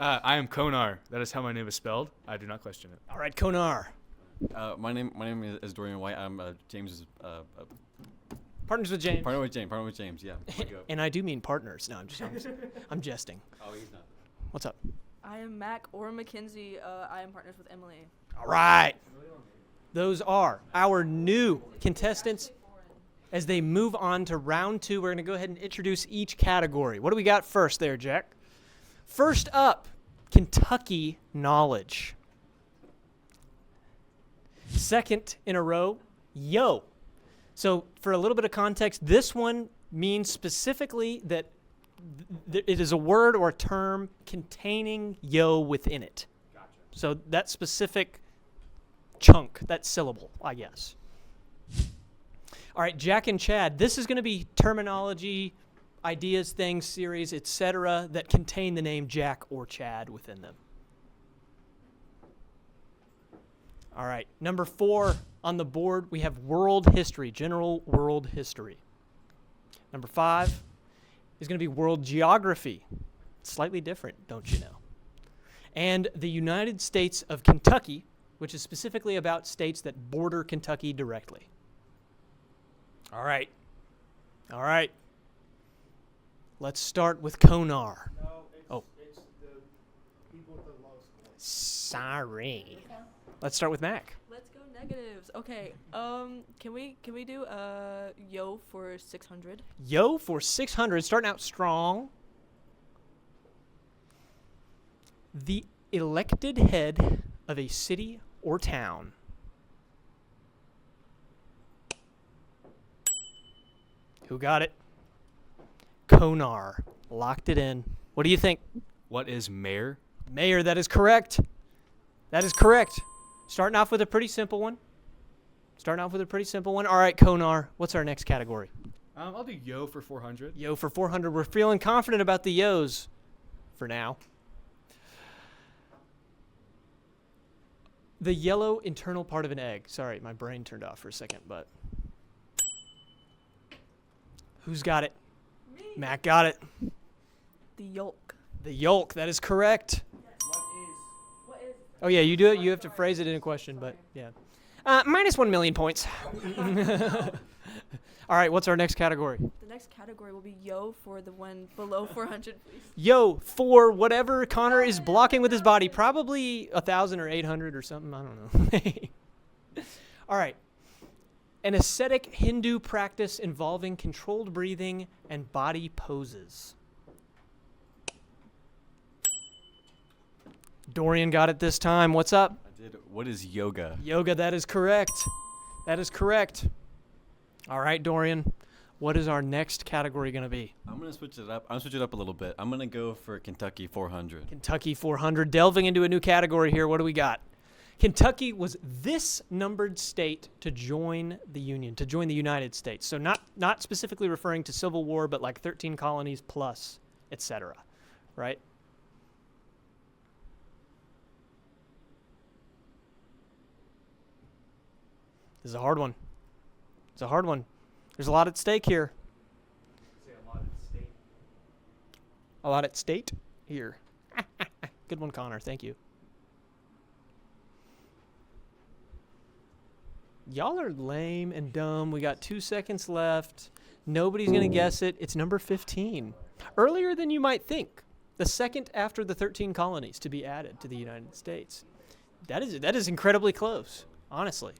I am Konar. That is how my name is spelled. I do not question it. All right, Konar. My name is Dorian White. I'm James's Partners with James. partner with James. Partner with James. Yeah. And I do mean partners. No, I'm jesting. Oh, he's not. What's up? I am Mac or Makenzie. I am partners with Emmalee. All right. Those are our new contestants. As they move on to round 2, we're going to go ahead and introduce each category. What do we got first there, Jack? First up, Kentucky knowledge. Second in a row, yo. So for a little bit of context, this one means specifically that it is a word or a term containing yo within it. Gotcha. So that specific chunk, that syllable, I guess. All right, Jack and Chad, this is going to be terminology, ideas, things, series, etc. that contain the name Jack or Chad within them. All right, number 4 on the board, we have world history, general world history. Number 5 is going to be world geography. Slightly different, don't you know? And the United States of Kentucky, which is specifically about states that border Kentucky directly. All right. All right. Let's start with Konar. It's the people with the lowest score. Sorry. Let's start with Mac. Let's go negatives. Okay. Can we do yo for 600? Yo for 600, starting out strong. The elected head of a city or town. Who got it? Konar. Locked it in. What do you think? What is mayor? Mayor, that is correct. That is correct. Starting off with a pretty simple one. All right, Konar, what's our next category? I'll do yo for 400. Yo for 400. We're feeling confident about the yos for now. The yellow internal part of an egg. Sorry, my brain turned off for a second, but who's got it? Me. Mac got it. The yolk. The yolk, that is correct. What is? Oh, yeah, you do it. You have to phrase it in a question, but yeah. Minus 1 million points. All right, what's our next category? The next category will be yo for the one below 400, please. Yo, for whatever Connor is blocking with his body, probably 1,000 or 800 or something. I don't know. All right. An ascetic Hindu practice involving controlled breathing and body poses. Dorian got it this time. What's up? I did. What is yoga? Yoga, that is correct. That is correct. All right, Dorian. What is our next category going to be? I'm gonna switch it up. I'm gonna switch it up a little bit. I'm gonna go for Kentucky 400. Kentucky 400. Delving into a new category here. What do we got? Kentucky was this numbered state to join the Union, to join the United States. So not specifically referring to Civil War, but like 13 colonies plus, etc. Right? This is a hard one. It's a hard one. There's a lot at stake here. A lot at stake here. Good one, Connor. Thank you. Y'all are lame and dumb. We got 2 seconds left. Nobody's going to guess it. It's number 15. Earlier than you might think. The second after the 13 colonies to be added to the United States. That is incredibly close, honestly.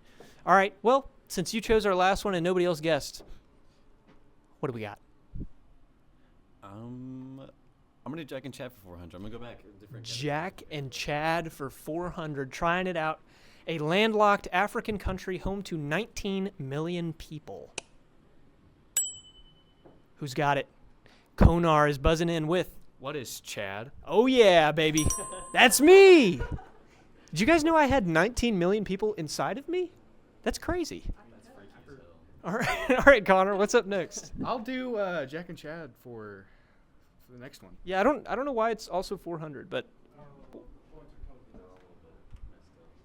All right, well, since you chose our last one and nobody else guessed, what do we got? I'm gonna do Jack and Chad for 400. I'm gonna go back. Jack and Chad for 400, trying it out. A landlocked African country home to 19 million people. Who's got it? Konar is buzzing in with. What is Chad? Oh, yeah, baby. That's me. Did you guys know I had 19 million people inside of me? That's crazy. That's freaky as hell. All right, Connor, what's up next? I'll do Jack and Chad for the next one. Yeah, I don't know why it's also 400, but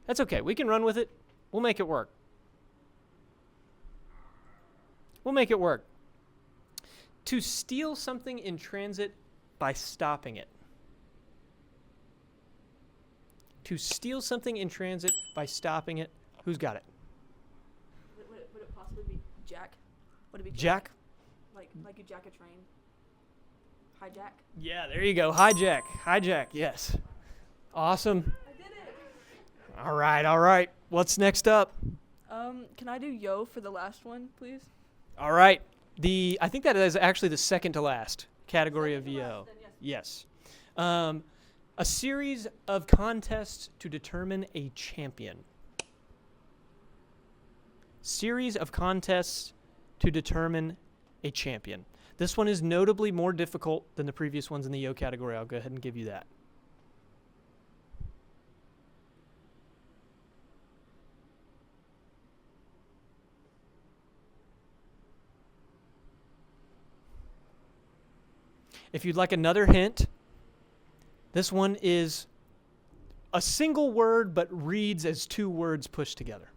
that's okay. We can run with it. We'll make it work. We'll make it work. To steal something in transit by stopping it. To steal something in transit by stopping it. Who's got it? Would it possibly be Jack? Would it be Jack? Like you jack a train? Hijack? Yeah, there you go. Hijack. Hijack, yes. Awesome. I did it! All right. What's next up? Can I do yo for the last one, please? All right. I think that is actually the second to last category of yo. Then yes. Yes. A series of contests to determine a champion. Series of contests to determine a champion. This one is notably more difficult than the previous ones in the yo category. I'll go ahead and give you that. If you'd like another hint, this one is a single word but reads as two words pushed together.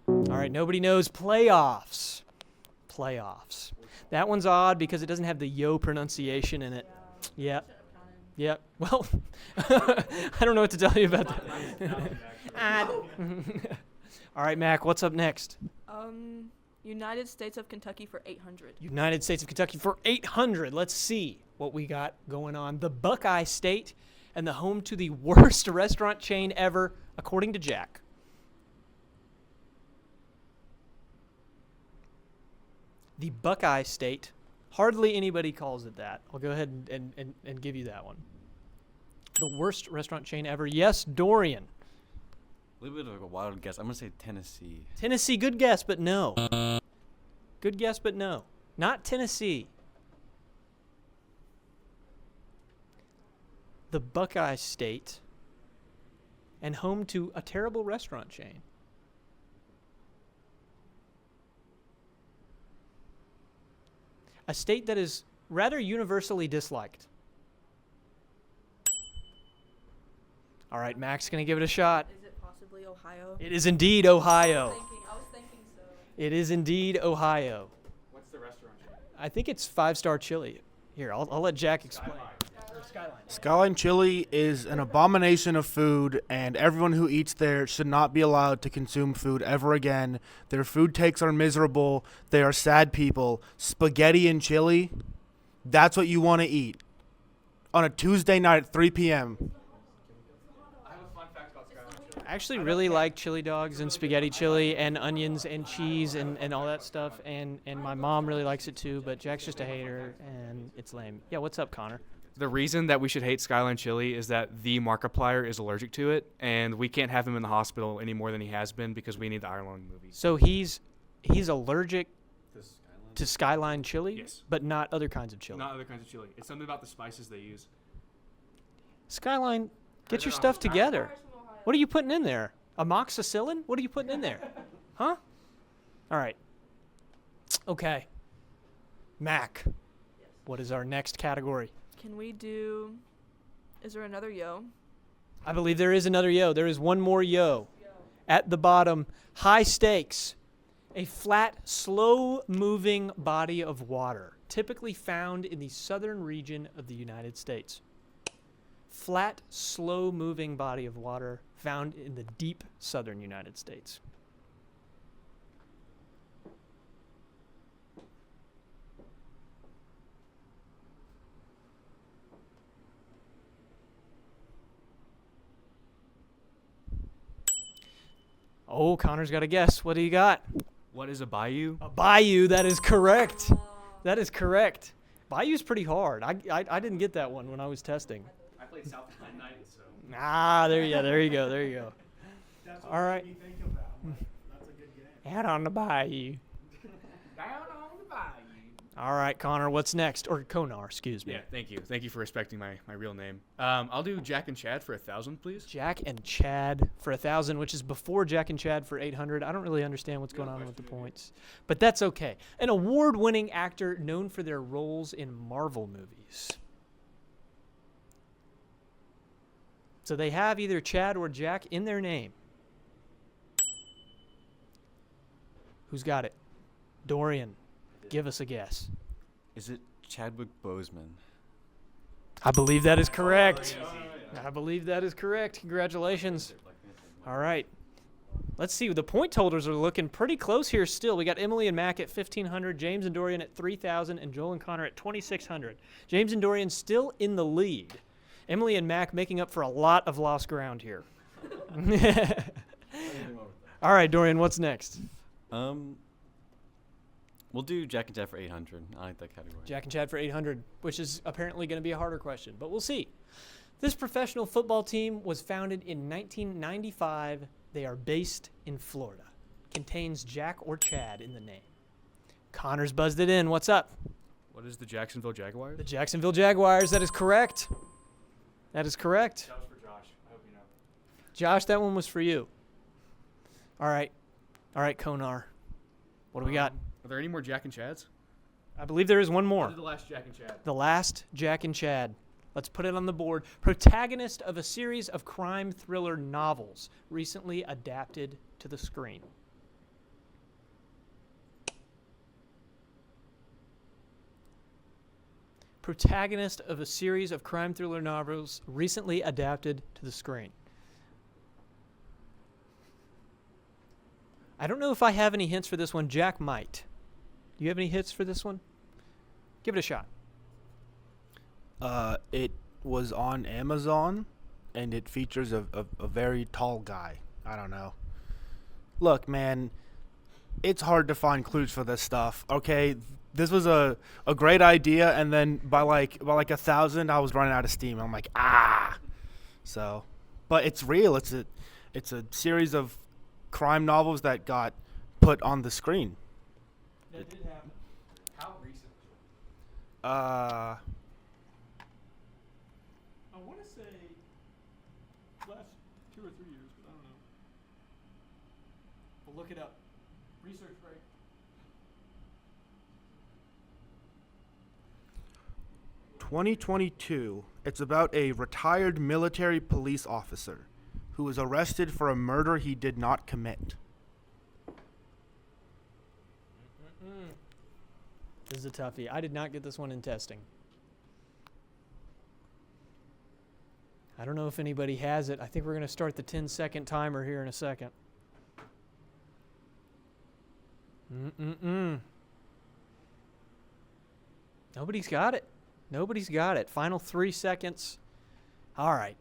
All right, nobody knows playoffs. Playoffs. That one's odd because it doesn't have the yo pronunciation in it. Yeah. Yeah. Well, I don't know what to tell you about that. All right, Mac, what's up next? United States of Kentucky for 800. United States of Kentucky for 800. Let's see what we got going on. The Buckeye State and the home to the worst restaurant chain ever, according to Jack. The Buckeye State. Hardly anybody calls it that. I'll go ahead and give you that one. The worst restaurant chain ever. Yes, Dorian. A little bit of a wild guess. I'm gonna say Tennessee. Tennessee, good guess, but no. Good guess, but no. Not Tennessee. The Buckeye State and home to a terrible restaurant chain. A state that is rather universally disliked. All right, Mac's going to give it a shot. Is it possibly Ohio? It is indeed Ohio. I was thinking so. It is indeed Ohio. What's the restaurant chain? I think it's 5-star chili. Here, I'll let Jack explain. Skyline Chili is an abomination of food, and everyone who eats there should not be allowed to consume food ever again. Their food takes are miserable. They are sad people. Spaghetti and chili, that's what you want to eat on a Tuesday night at 3 p.m. I have a fun fact about Skyline Chili. I actually really like chili dogs and spaghetti chili and onions and cheese and all that stuff, and my mom really likes it too, but Jack's just a hater, and it's lame. Yeah, what's up, Connor? The reason that we should hate Skyline Chili is that the Markiplier is allergic to it, and we can't have him in the hospital any more than he has been because we need the Ireland movie. So he's allergic This Skyline. to Skyline chili, Yes. but not other kinds of chili. Not other kinds of chili. It's something about the spices they use. Skyline, get your don't stuff know. together. What are you putting in there? Amoxicillin? What are you putting in there? Huh? All right. Okay. Mac, what is our next category? Can we do... Is there another yo? I believe there is another yo. There is one more yo. At the bottom, high stakes. A flat, slow-moving body of water, typically found in the southern region of the United States. Flat, slow-moving body of water found in the deep southern United States. Oh, Connor's got a guess. What do you got? What is a bayou? A bayou. That is correct. That is correct. Bayou's pretty hard. I didn't get that one when I was testing. I played South Carolina Night, so. There you go. All right. Out on the bayou. Down on the bayou. All right, Connor, what's next? Or Konar, excuse me. Yeah, thank you. Thank you for respecting my real name. I'll do Jack and Chad for 1,000, please. Jack and Chad for 1,000, which is before Jack and Chad for 800. I don't really understand what's going on with the points, but that's okay. An award-winning actor known for their roles in Marvel movies. So they have either Chad or Jack in their name. Who's got it? Dorian, give us a guess. Is it Chadwick Boseman? I believe that is correct. that? I believe that is correct. Congratulations. Black Panther. All right. Let's see. The point totals are looking pretty close here still. We got Emmalee and Mac at 1,500, James and Dorian at 3,000, and Joel and Connor at 2,600. James and Dorian still in the lead. Emmalee and Mac making up for a lot of lost ground here. All right, Dorian, what's next? We'll do Jack and Jeff for 800. I like that category. Jack and Chad for 800, which is apparently going to be a harder question, but we'll see. This professional football team was founded in 1995. They are based in Florida. Contains Jack or Chad in the name. Connor's buzzed it in. What's up? What is the Jacksonville Jaguars? The Jacksonville Jaguars. That is correct. That is correct. That was for Josh. I hope you know. Josh, that one was for you. All right. All right, Konar. What do we got? Are there any more Jack and Chads? I believe there is one What more. is the last Jack and Chad? The last Jack and Chad. Let's put it on the board. Protagonist of a series of crime thriller novels recently adapted to the screen. Protagonist of a series of crime thriller novels recently adapted to the screen. I don't know if I have any hints for this one. Jack might. Do you have any hints for this one? Give it a shot. It was on Amazon, and it features a very tall guy. I don't know. Look, man, it's hard to find clues for this stuff. Okay, this was a great idea, and then by like 1,000, I was running out of steam. I'm like, ah. So, but it's real. It's a series of crime novels that got put on the screen. That did happen. How recent? I want to say last 2 or 3 years, but I don't know. We'll look it up. Research break. "2022. It's about a retired military police officer who was arrested for a murder he did not commit." This is a toughie. I did not get this one in testing. I don't know if anybody has it. I think we're going to start the 10-second timer here in a second. Nobody's got it. Nobody's got it. Final 3 seconds. All right.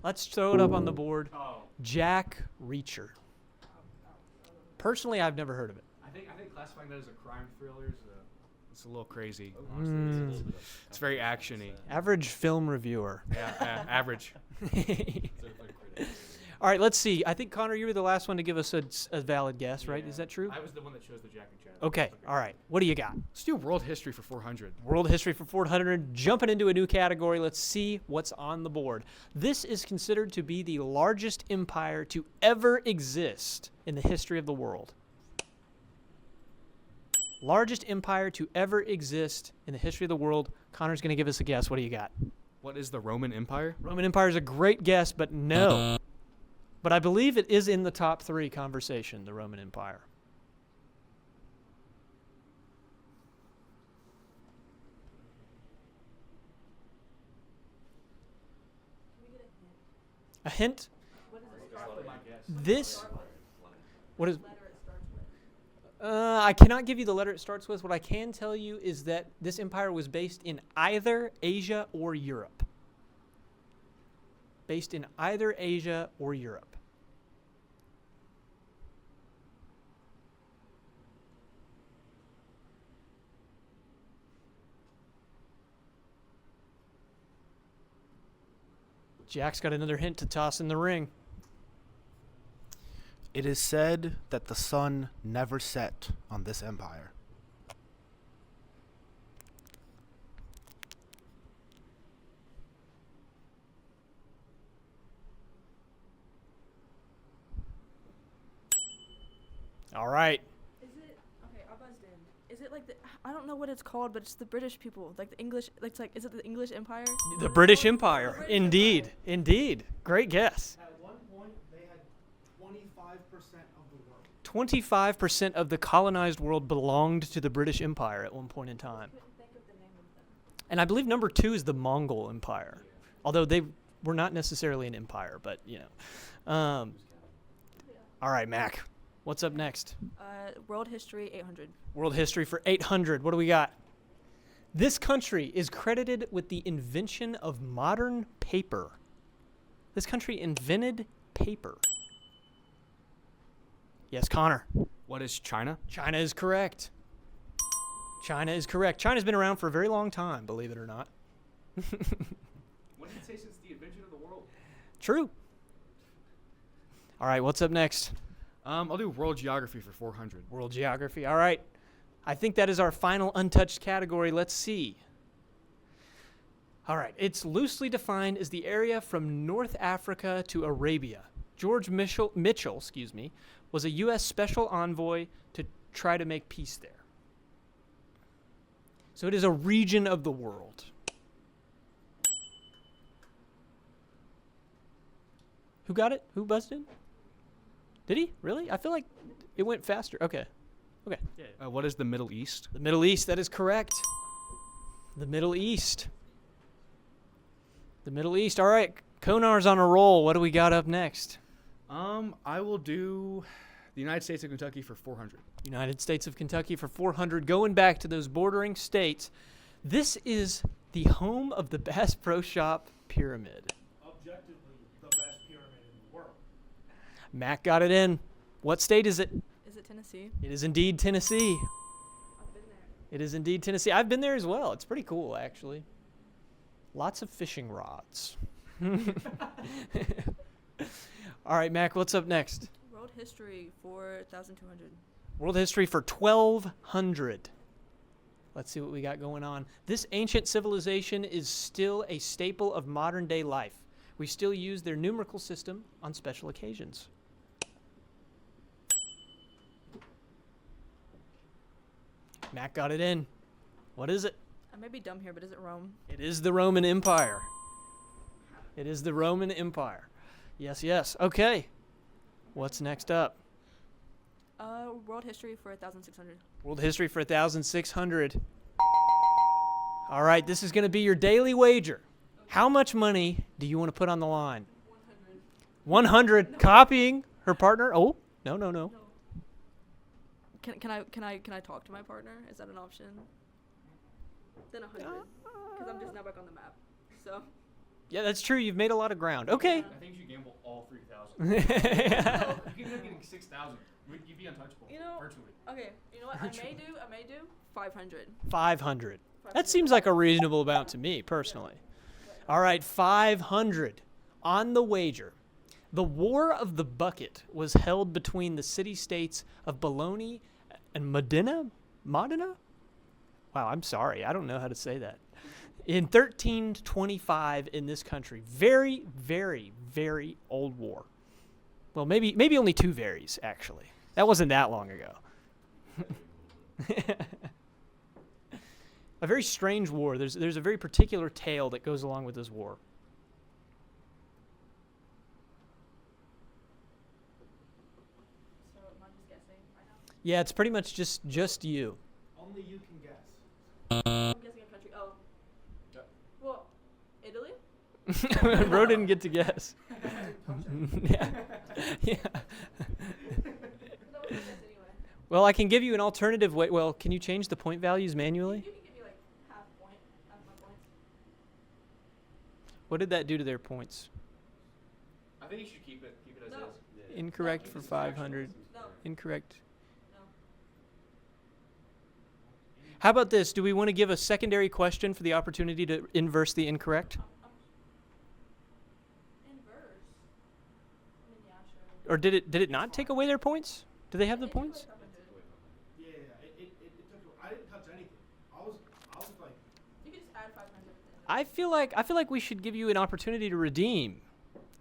Let's throw it up on the board. Oh, Jack Reacher. Personally, I've never heard of it. I think classifying that as a crime thriller is it's a little crazy. Mm. It's very action-y. Average film reviewer. Yeah, average. All right, let's see. I think, Connor, you were the last one to give us a valid guess, right? Yeah. Is that true? I was the one that chose the Jack and Chad. Okay, all right. What do you got? Let's do world history for 400. World history for 400. Jumping into a new category. Let's see what's on the board. This is considered to be the largest empire to ever exist in the history of the world. Largest empire to ever exist in the history of the world. Connor's going to give us a guess. What do you got? What is the Roman Empire? Roman Empire is a great guess, but no. But I believe it is in the top 3 conversation, the Roman Empire. Can we get a hint? A hint? What does it start with? This, what is, Letter it starts with. I cannot give you the letter it starts with. What I can tell you is that this empire was based in either Asia or Europe. Based in either Asia or Europe. Jack's got another hint to toss in the ring. It is said that the sun never set on this empire. All right. Is it okay? I buzzed in. Is it like the? I don't know what it's called, but it's the British people, like the English. Like it's like, is it the English Empire? The British Empire. British Indeed. Empire. Indeed. Great guess. At one point, they had 25% of the world. 25% of the colonized world belonged to the British Empire at one point in time. Couldn't think of the name of them. And I believe number 2 is the Mongol Empire. Although they we're not necessarily an empire, but you know. All right, Mac. What's up next? World history 800. World history for 800. What do we got? This country is credited with the invention of modern paper. This country invented paper. Yes, Connor. What is China? China is correct. China is correct. China's been around for a very long time, believe it or not. What did it say since the invention of the world? True. All right, what's up next? I'll do world geography for 400. World geography. All right. I think that is our final untouched category. Let's see. All right. It's loosely defined as the area from North Africa to Arabia. George Mitchell, was a U.S. special envoy to try to make peace there. So it is a region of the world. Who got it? Who buzzed in? Did he? Really? I feel like it went faster. Okay. What is the Middle East? The Middle East, that is correct. The Middle East. The Middle East. All right. Konar's on a roll. What do we got up next? I will do the United States of Kentucky for 400. United States of Kentucky for 400. Going back to those bordering states, this is the home of the Bass Pro Shop Pyramid. Objectively, the best pyramid in the world. Mac got it in. What state is it? Is it Tennessee? It is indeed Tennessee. I've been there. It is indeed Tennessee. I've been there as well. It's pretty cool, actually. Lots of fishing rods. All right, Mac, what's up next? World history 4,200. World history for 1200. Let's see what we got going on. This ancient civilization is still a staple of modern day life. We still use their numerical system on special occasions. Mac got it in. What is it? I may be dumb here, but is it Rome? It is the Roman Empire. It is the Roman Empire. Yes, yes. Okay. What's next up? World history for 1,600. World history for 1,600. All right, this is going to be your daily wager. How much money do you want to put on the line? 100. 100. Copying her partner. Oh, no. Can I talk to my partner? Is that an option? Then 100. Because I'm just now back on the map. So. Yeah, that's true. You've made a lot of ground. Okay. I think you should gamble all 3,000. You can end up getting 6,000. You'd be untouchable. Virtually. Okay. You know what? I may do 500. 500. That seems like a reasonable amount to me, personally. All right, 500 on the wager. The War of the Bucket was held between the city-states of Bologna and Modena? Wow, I'm sorry. I don't know how to say that. In 1325 in this country. Very, very, very old war. Well, maybe only two varies, actually. That wasn't that long ago. A very strange war. There's a very particular tale that goes along with this war. So am I just guessing right now? Yeah, it's pretty much just you. Only you can guess. I'm guessing a country. Oh. Yeah. Well, Italy? Bro didn't get to guess. Yeah. Yeah. No, guess anyway. Well, I can give you an alternative way. Well, can you change the point values manually? You can give me like half my points. What did that do to their points? I think you should keep it as No. is. Incorrect for 500. No. Incorrect. No. How about this? Do we want to give a secondary question for the opportunity to inverse the incorrect? Inverse. I mean, yeah, sure. Or did it not take away their points? Do they have the It took, points? like, 500. Yeah, it took. I didn't touch anything. I was like. You can just add 500 at the end. I feel like we should give you an opportunity to redeem.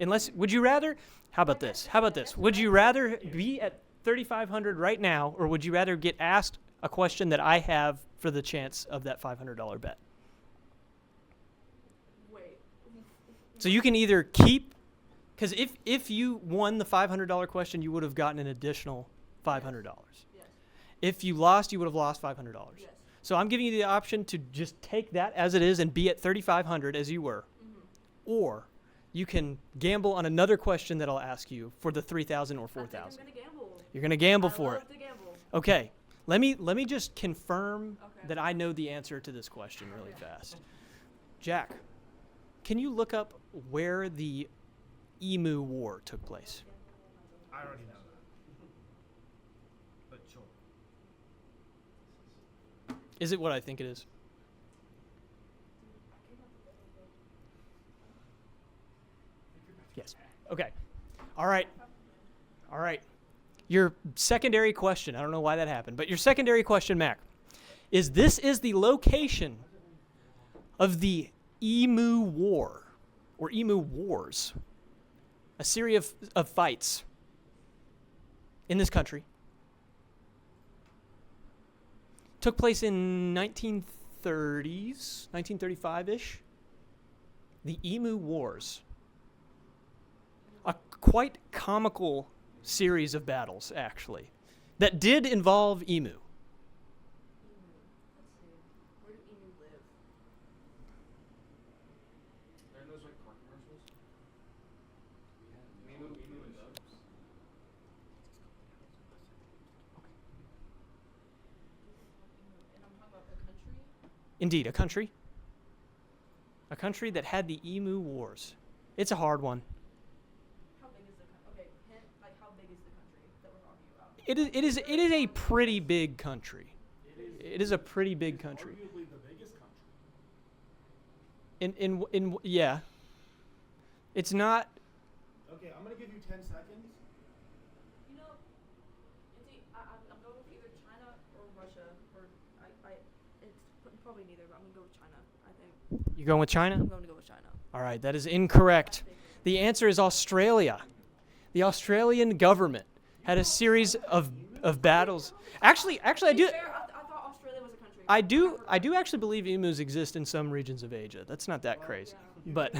Unless, would you rather? How about this? How about this? Would you rather be at 3,500 right now, or would you rather get asked a question that I have for the chance of that $500 bet? Wait. So you can either keep, because if you won the $500 question, you would have gotten an additional $500. Yes. If you lost, you would have lost $500. Yes. So I'm giving you the option to just take that as it is and be at 3,500 as you were, Mm-hmm. or you can gamble on another question that I'll ask you for the 3,000 or I think 4,000. I'm gonna gamble. You're gonna gamble I for love it. to gamble. Okay. Let me just confirm Okay. that I know the answer to this question really fast. Jack, can you look up where the Emu War took place? I already know that. But sure. Is it what I think it is? Yes. Okay. All right. All right. Your secondary question, I don't know why that happened, but your secondary question, Mac, is this is the location of the Emu War, or Emu Wars, a series of fights in this country. Took place in 1930s, 1935-ish. The Emu Wars. A quite comical series of battles, actually, that did involve emu. Let's see. Where do emu live? Are those like car commercials? Emu and Dubs. And I'm talking about the country. Indeed, a country. A country that had the Emu Wars. It's a hard one. How big is the country? Okay, hint, like how big is the country that we're talking about? It is a pretty big country. It is a pretty big country. Arguably the biggest country. Yeah. It's not. Okay, I'm gonna give you 10 seconds. You know, I'm going with either China or Russia, or it's probably neither, but I'm gonna go with China. I think You going with China? I'm going to go with China. All right, that is incorrect. The answer is Australia. The Australian government had a series of battles. Actually, I do. Fair, I thought Australia was a country. I do actually believe emus exist in some regions of Asia. That's not that crazy, but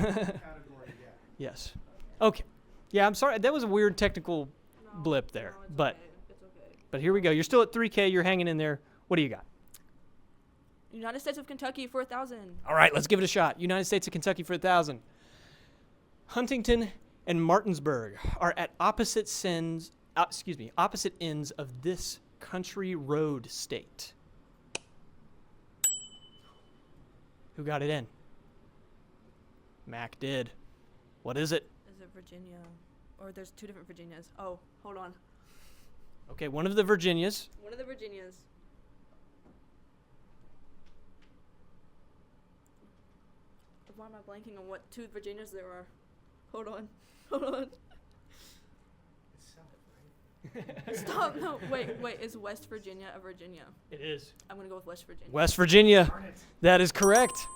yes. Okay. Yeah, I'm sorry. That was a weird technical No, blip there, no, it's but okay. It's okay. but here we go. You're still at 3K. You're hanging in there. What do you got? United States of Kentucky for 1,000. All right, let's give it a shot. United States of Kentucky for 1,000. Huntington and Martinsburg are at opposite ends of this country road state. Who got it in? Mac did. What is it? Is it Virginia? Or there's two different Virginias. Oh, hold on. Okay, one of the Virginias. One of the Virginias. Why am I blanking on what two Virginias there are? Hold on. Hold on. Stop. No, wait. Is West Virginia a Virginia? It is. I'm going to go with West Virginia. West Virginia. That is correct.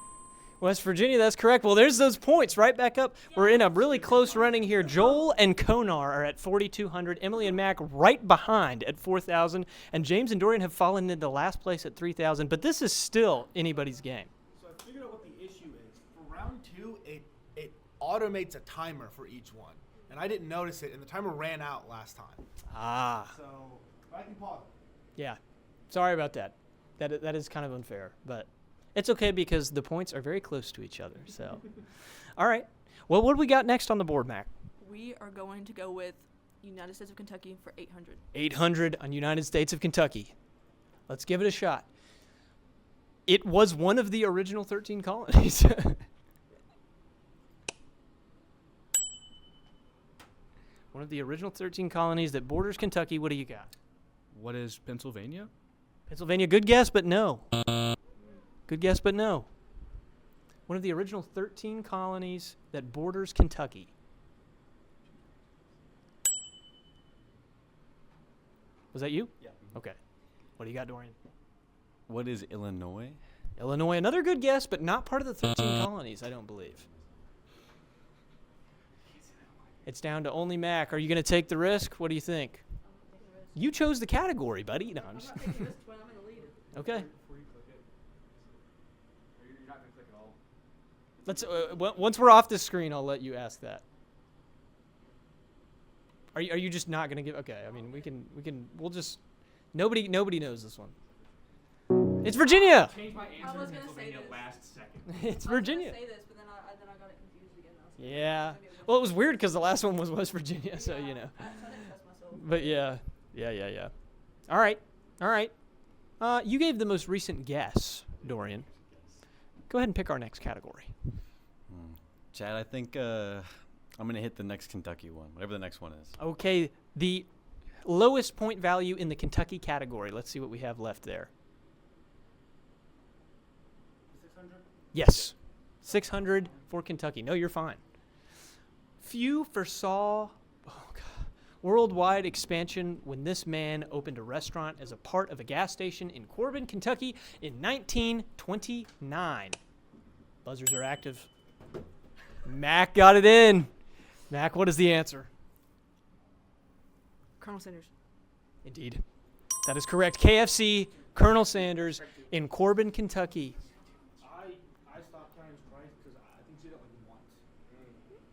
West Virginia, that's correct. Well, there's those points right back up. We're in a really close running here. Joel and Konar are at 4,200. Emmalee and Mac right behind at 4,000. And James and Dorian have fallen into last place at 3,000. But this is still anybody's game. So I figured out what the issue is. For round 2, it automates a timer for each one. And I didn't notice it, and the timer ran out last time. Ah, So I can pause it. yeah. Sorry about that. That is kind of unfair. But it's okay because the points are very close to each other. So, all right. Well, what do we got next on the board, Mac? We are going to go with United States of Kentucky for 800. 800 on United States of Kentucky. Let's give it a shot. It was one of the original 13 colonies. One of the original 13 colonies that borders Kentucky. What do you got? What is Pennsylvania? Pennsylvania, good guess, but no. Good guess, but no. One of the original 13 colonies that borders Kentucky. Was that you? Yeah. Okay. What do you got, Dorian? What is Illinois? Illinois, another good guess, but not part of the 13 colonies, I don't believe. It's down to only Mac. Are you going to take the risk? What do you think? You chose the category, buddy. No, I'm just. I'm taking this when I'm in the lead. Okay. Before you click it, you're not going to click at all. Let's. Once we're off this screen, I'll let you ask that. Are you just not going to give? Okay. I mean, we'll just. Nobody knows this one. It's Virginia. Change my I answer was to gonna say Pennsylvania this. last second. It's I was Virginia. gonna say this, but then I got it confused again. Yeah. Well, it was weird because the last one was West Virginia, so you know. So I didn't test myself. But yeah. All right. You gave the most recent guess, Dorian. Go ahead and pick our next category. Chad, I think I'm gonna hit the next Kentucky one, whatever the next one is. Okay, the lowest point value in the Kentucky category. Let's see what we have left there. 600. Yes, 600 for Kentucky. No, you're fine. Few foresaw worldwide expansion when this man opened a restaurant as a part of a gas station in Corbin, Kentucky in 1929. Buzzers are active. Mac got it in. Mac, what is the answer? Colonel Sanders. Indeed. That is correct. KFC, Colonel Sanders in Corbin, Kentucky. I stopped counting twice because I think she did it like once.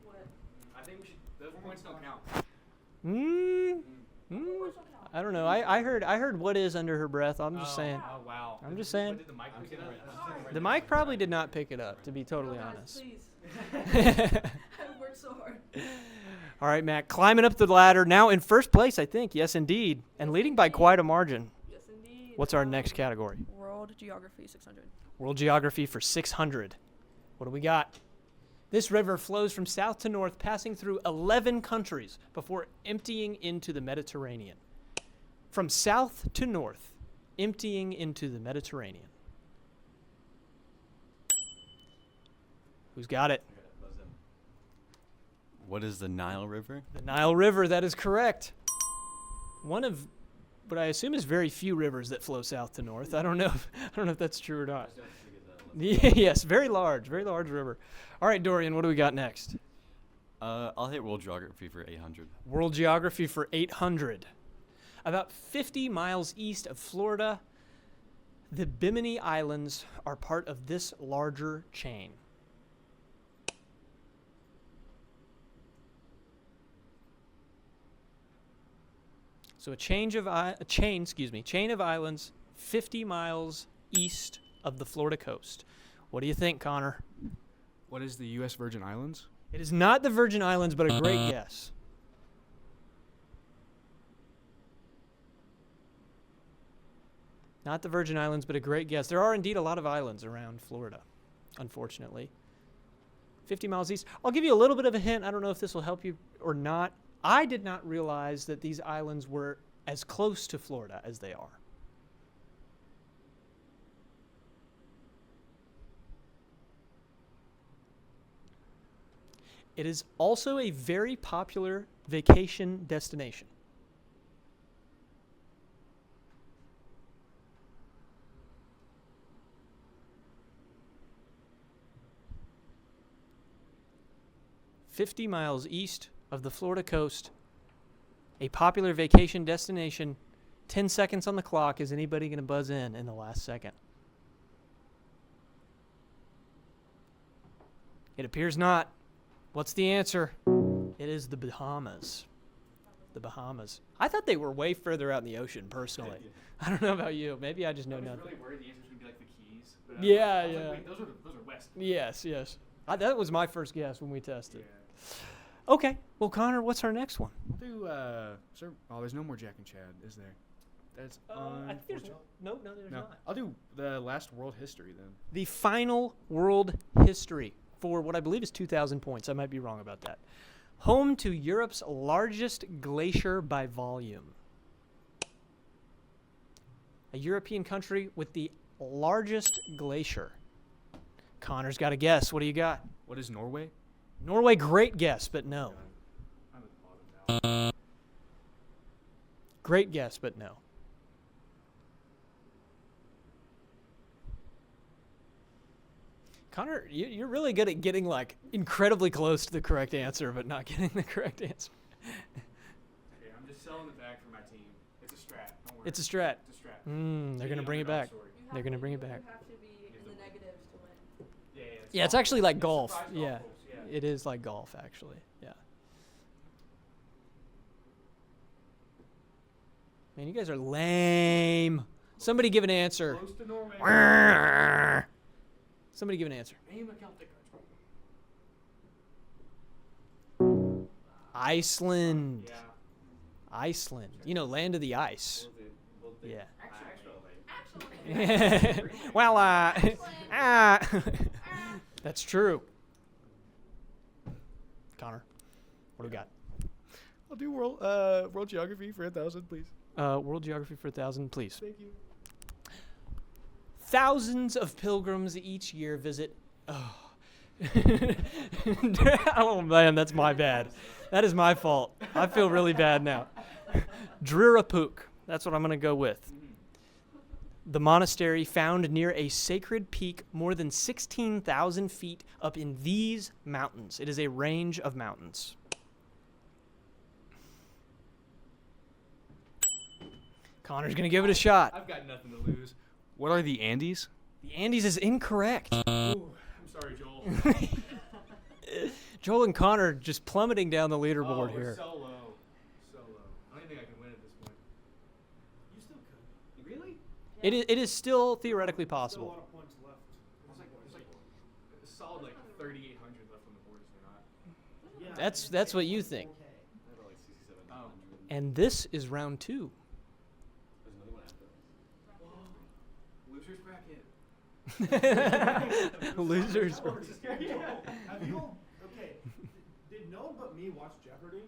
What? I think we should. Those points don't count. I don't know. I heard what is under her breath. I'm just saying. Oh wow. I'm just saying. Did the mic pick it up? The mic probably did not pick it up, to be totally No, guys, honest. Please. I've worked so hard. All right, Mac, climbing up the ladder, now in first place, I think. Yes, indeed. And leading by quite a margin. Yes, indeed. What's our next category? World Geography 600. World Geography for 600. What do we got? This river flows from south to north, passing through 11 countries before emptying into the Mediterranean. From south to north, emptying into the Mediterranean. Who's got it? What is the Nile River? The Nile River, that is correct. One of what I assume is very few rivers that flow south to north. I don't know if that's true or not. Yes, very large river. All right, Dorian, what do we got next? I'll hit World Geography for 800. World Geography for 800. About 50 miles east of Florida, the Bimini Islands are part of this larger chain. So a chain of islands 50 miles east of the Florida coast. What do you think, Connor? What is the U.S. Virgin Islands? It is not the Virgin Islands, but a great guess. Not the Virgin Islands, but a great guess. There are indeed a lot of islands around Florida, unfortunately. 50 miles east. I'll give you a little bit of a hint. I don't know if this will help you or not. I did not realize that these islands were as close to Florida as they are. It is also a very popular vacation destination. "50 miles east of the Florida coast, a popular vacation destination. 10 seconds on the clock. Is anybody going to buzz in the last second? It appears not. What's the answer? It is the Bahamas. The Bahamas. I thought they were way further out in the ocean, personally. I don't know about you. Maybe I just know nothing. really worried the answer was going to be like the Keys. But Yeah, I was yeah. Like, wait, those are west. Yes. That was my first guess when we tested. Okay. Well, Connor, what's our next one? I'll do, there's no more Jack and Chad, is there? That's I think there's no, there's no. not. I'll do the last world history then. The final world history for what I believe is 2,000 points. I might be wrong about that. Home to Europe's largest glacier by volume. A European country with the largest glacier. Connor's got a guess. What do you got? What is Norway? Norway, great guess, but no. I'm at the bottom now. Great guess, but no. Connor, you're really good at getting like incredibly close to the correct answer, but not getting the correct answer. Okay, I'm just selling it back for my team. It's a strat. Don't worry. It's a strat. It's a strat. They're going to bring it back. They're going to bring it back. You have to be in the negatives to win. Yeah, it's actually like It's golf. surprise Yeah, golf rules, yeah. it is like golf, actually. Yeah. Man, you guys are lame. Somebody give an answer. Close to Norway. Somebody give an answer. Name a Celtic country. Iceland. Yeah. Iceland. You know, land of the ice. Yeah. Actually. Well, that's true. Connor, what do we got? I'll do world geography for 1,000, please. World geography for 1,000, please. Thank you. Thousands of pilgrims each year visit. Oh. Oh man, that's my bad. That is my fault. I feel really bad now. Drirapuk. That's what I'm going to go with. The monastery found near a sacred peak more than 16,000 feet up in these mountains. It is a range of mountains. Connor's going to give it a shot. I've got nothing to lose. What are the Andes? The Andes is incorrect. Ooh, I'm sorry, Joel. Joel and Connor just plummeting down the leaderboard we're here. so low. So low. I don't even think I can win at this point. You still could. Really? It is still theoretically Still a possible. lot of points left. There's like a solid 3,800 left on the board, is there not? Yeah, That's what you think. okay. I have like 6,700. Oh. And this is round 2. There's another one after this. Losers bracket. Losers. Have you all, okay, did no one but me watch Jeopardy?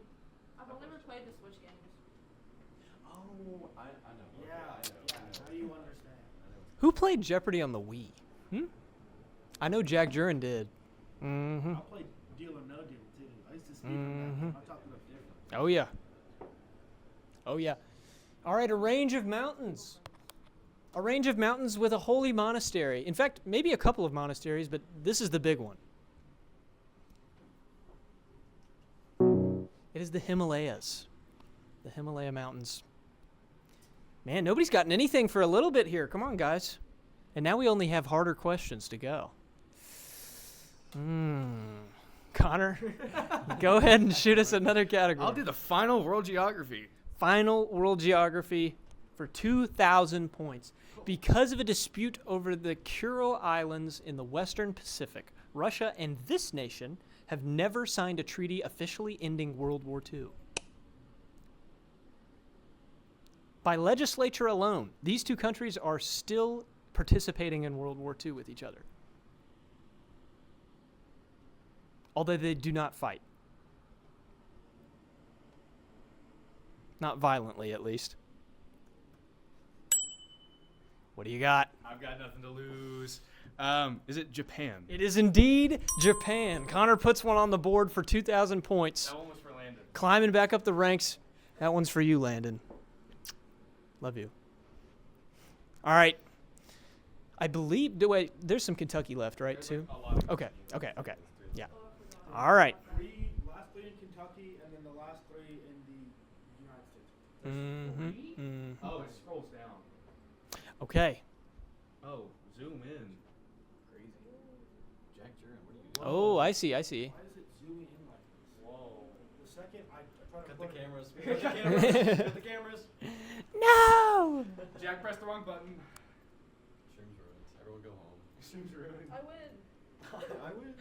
I've only ever played the Switch games. Oh, I know. Yeah, Okay, I know. How do you understand? Who played Jeopardy on the Wii? I know Jack Jurin did. Mm-hmm. I played Deal or No Deal too. I used to speak on that. I talked about different. Oh, yeah. Oh, yeah. All right, a range of mountains. A range of mountains with a holy monastery. In fact, maybe a couple of monasteries, but this is the big one. It is the Himalayas. The Himalaya Mountains. Man, nobody's gotten anything for a little bit here. Come on, guys. And now we only have harder questions to go. Connor, go ahead and shoot us another category. I'll do the final world geography. Final world geography for 2,000 points. Because of a dispute over the Kuril Islands in the Western Pacific, Russia and this nation have never signed a treaty officially ending World War II. By legislature alone, these two countries are still participating in World War II with each other, although they do not fight. Not violently, at least. What do you got? I've got nothing to lose. Is it Japan? It is indeed Japan. Connor puts one on the board for 2,000 points. That one was for Landon. Climbing back up the ranks. That one's for you, Landon. Love you. All right. I believe, there's some Kentucky left, right, There's too? like a lot of Okay. Kentucky. Yeah. All right. Last 3 in Kentucky, and then the last 3 in the United States. Mm-hmm. Oh, it scrolls down. Okay. Oh, zoom in. Crazy. Jack Jurin, what are you doing? Oh, I see. Why is it zooming in like this? Whoa. The second I try to Cut put the it- cameras. Cut the cameras. Cut the cameras. No! Jack pressed the wrong button. Stream's ruined. Everyone go home. Stream's ruined. I win. I win.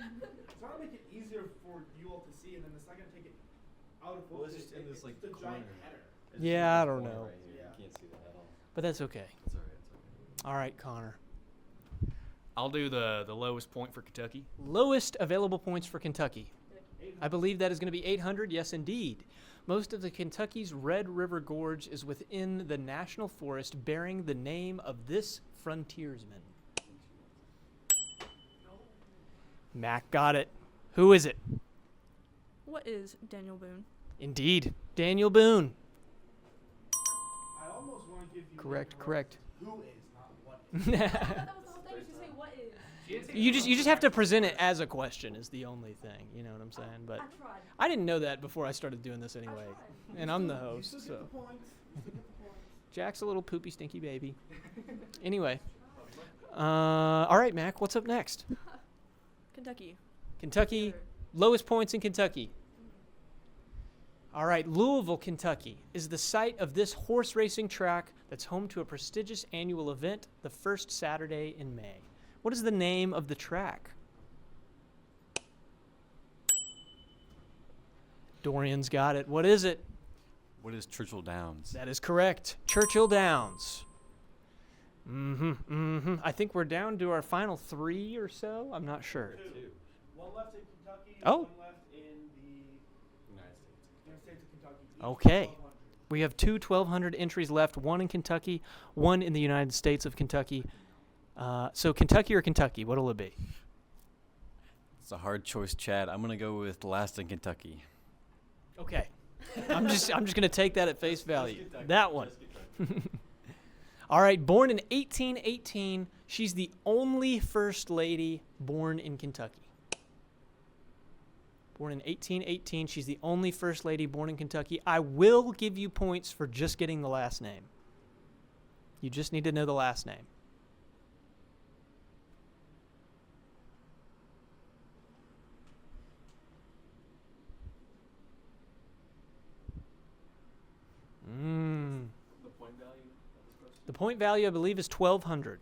Trying to make it easier for you all to see, and then the second take it out of Well, focus. it's just in this, it's like, the corner. giant header. It's Yeah, I just this don't corner know. Right here. Yeah. You can't see that at all. But that's okay. It's alright. It's okay. All right, Connor. I'll do the lowest point for Kentucky. Lowest available points for Kentucky. I believe that is going to be 800. Yes, indeed. Most of the Kentucky's Red River Gorge is within the national forest bearing the name of this frontiersman. Mac got it. Who is it? What is Daniel Boone? Indeed, Daniel Boone. I almost want to give you Correct, the correct. who is, not what is. I thought that was the whole thing. You should say what is. You just have to present it as a question is the only thing. You know what I'm saying? But I tried. I didn't know that before I started doing this anyway. And I'm the You host, still get so the points. You still get the points. Jack's a little poopy stinky baby. Anyway. All right, Mac, what's up next? Kentucky. Kentucky, lowest points in Kentucky. All right, Louisville, Kentucky is the site of this horse racing track that's home to a prestigious annual event the first Saturday in May. What is the name of the track? Dorian's got it. What is it? What is Churchill Downs? That is correct. Churchill Downs. I think we're down to our final 3 or so. I'm not sure. One left in Kentucky. Oh. One left in the United States of Kentucky. Each Okay. 1,200. We have 2 1,200 entries left, 1 in Kentucky, 1 in the United States of Kentucky. So Kentucky or Kentucky, what'll it be? It's a hard choice, Chad. I'm gonna go with last in Kentucky. Okay. I'm just gonna take that at face value. That one. All right, born in 1818, she's the only first lady born in Kentucky. Born in 1818, she's the only first lady born in Kentucky. I will give you points for just getting the last name. You just need to know the last name. The point value of this question? The point value, I believe, is 1,200.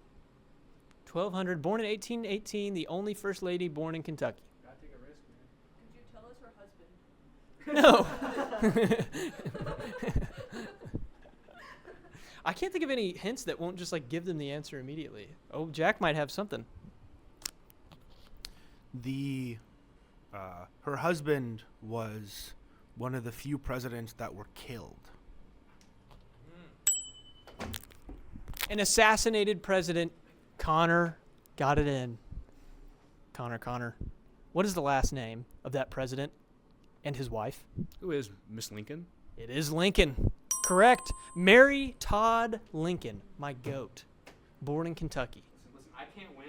1,200. Born in 1818, the only first lady born in Kentucky. Gotta take a risk, man. Could you tell us her husband? No. I can't think of any hints that won't just like give them the answer immediately. Oh, Jack might have something. Her husband was one of the few presidents that were killed. An assassinated president. Connor got it in. Connor. What is the last name of that president and his wife? Who is Miss Lincoln? It is Lincoln. Correct. Mary Todd Lincoln, my goat. Born in Kentucky. Listen, I can't win,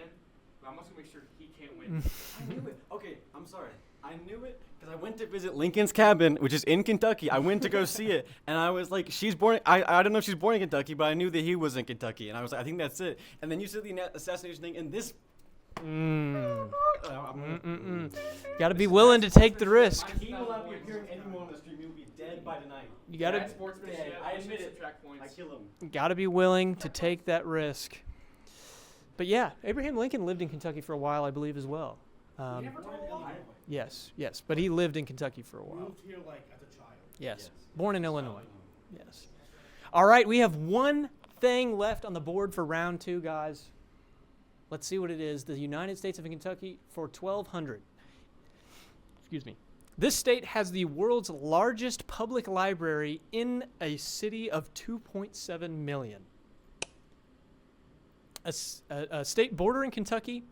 but I'm also gonna make sure he can't win. I knew it. Okay, I'm sorry. I knew it because I went to visit Lincoln's cabin, which is in Kentucky. I went to go see it, and I was like, she's born. I don't know if she's born in Kentucky, but I knew that he was in Kentucky, and I was like, I think that's it. And then you said the assassination thing, and this. Got to be willing to take the risk. He will not be appearing anymore on the stream. He will be dead by tonight. You got to Bad sportsmanship. I we should admit it. subtract points. I kill him. got to be willing to take that risk. But yeah, Abraham Lincoln lived in Kentucky for a while, I believe, as well. Yes, but he lived in Kentucky for a while. Moved here like as a child. Yes. Born in Illinois. Yes. All right, we have one thing left on the board for round 2, guys. Let's see what it is. The United States of Kentucky for 1,200. Excuse me. This state has the world's largest public library in a city of 2.7 million. A state bordering Kentucky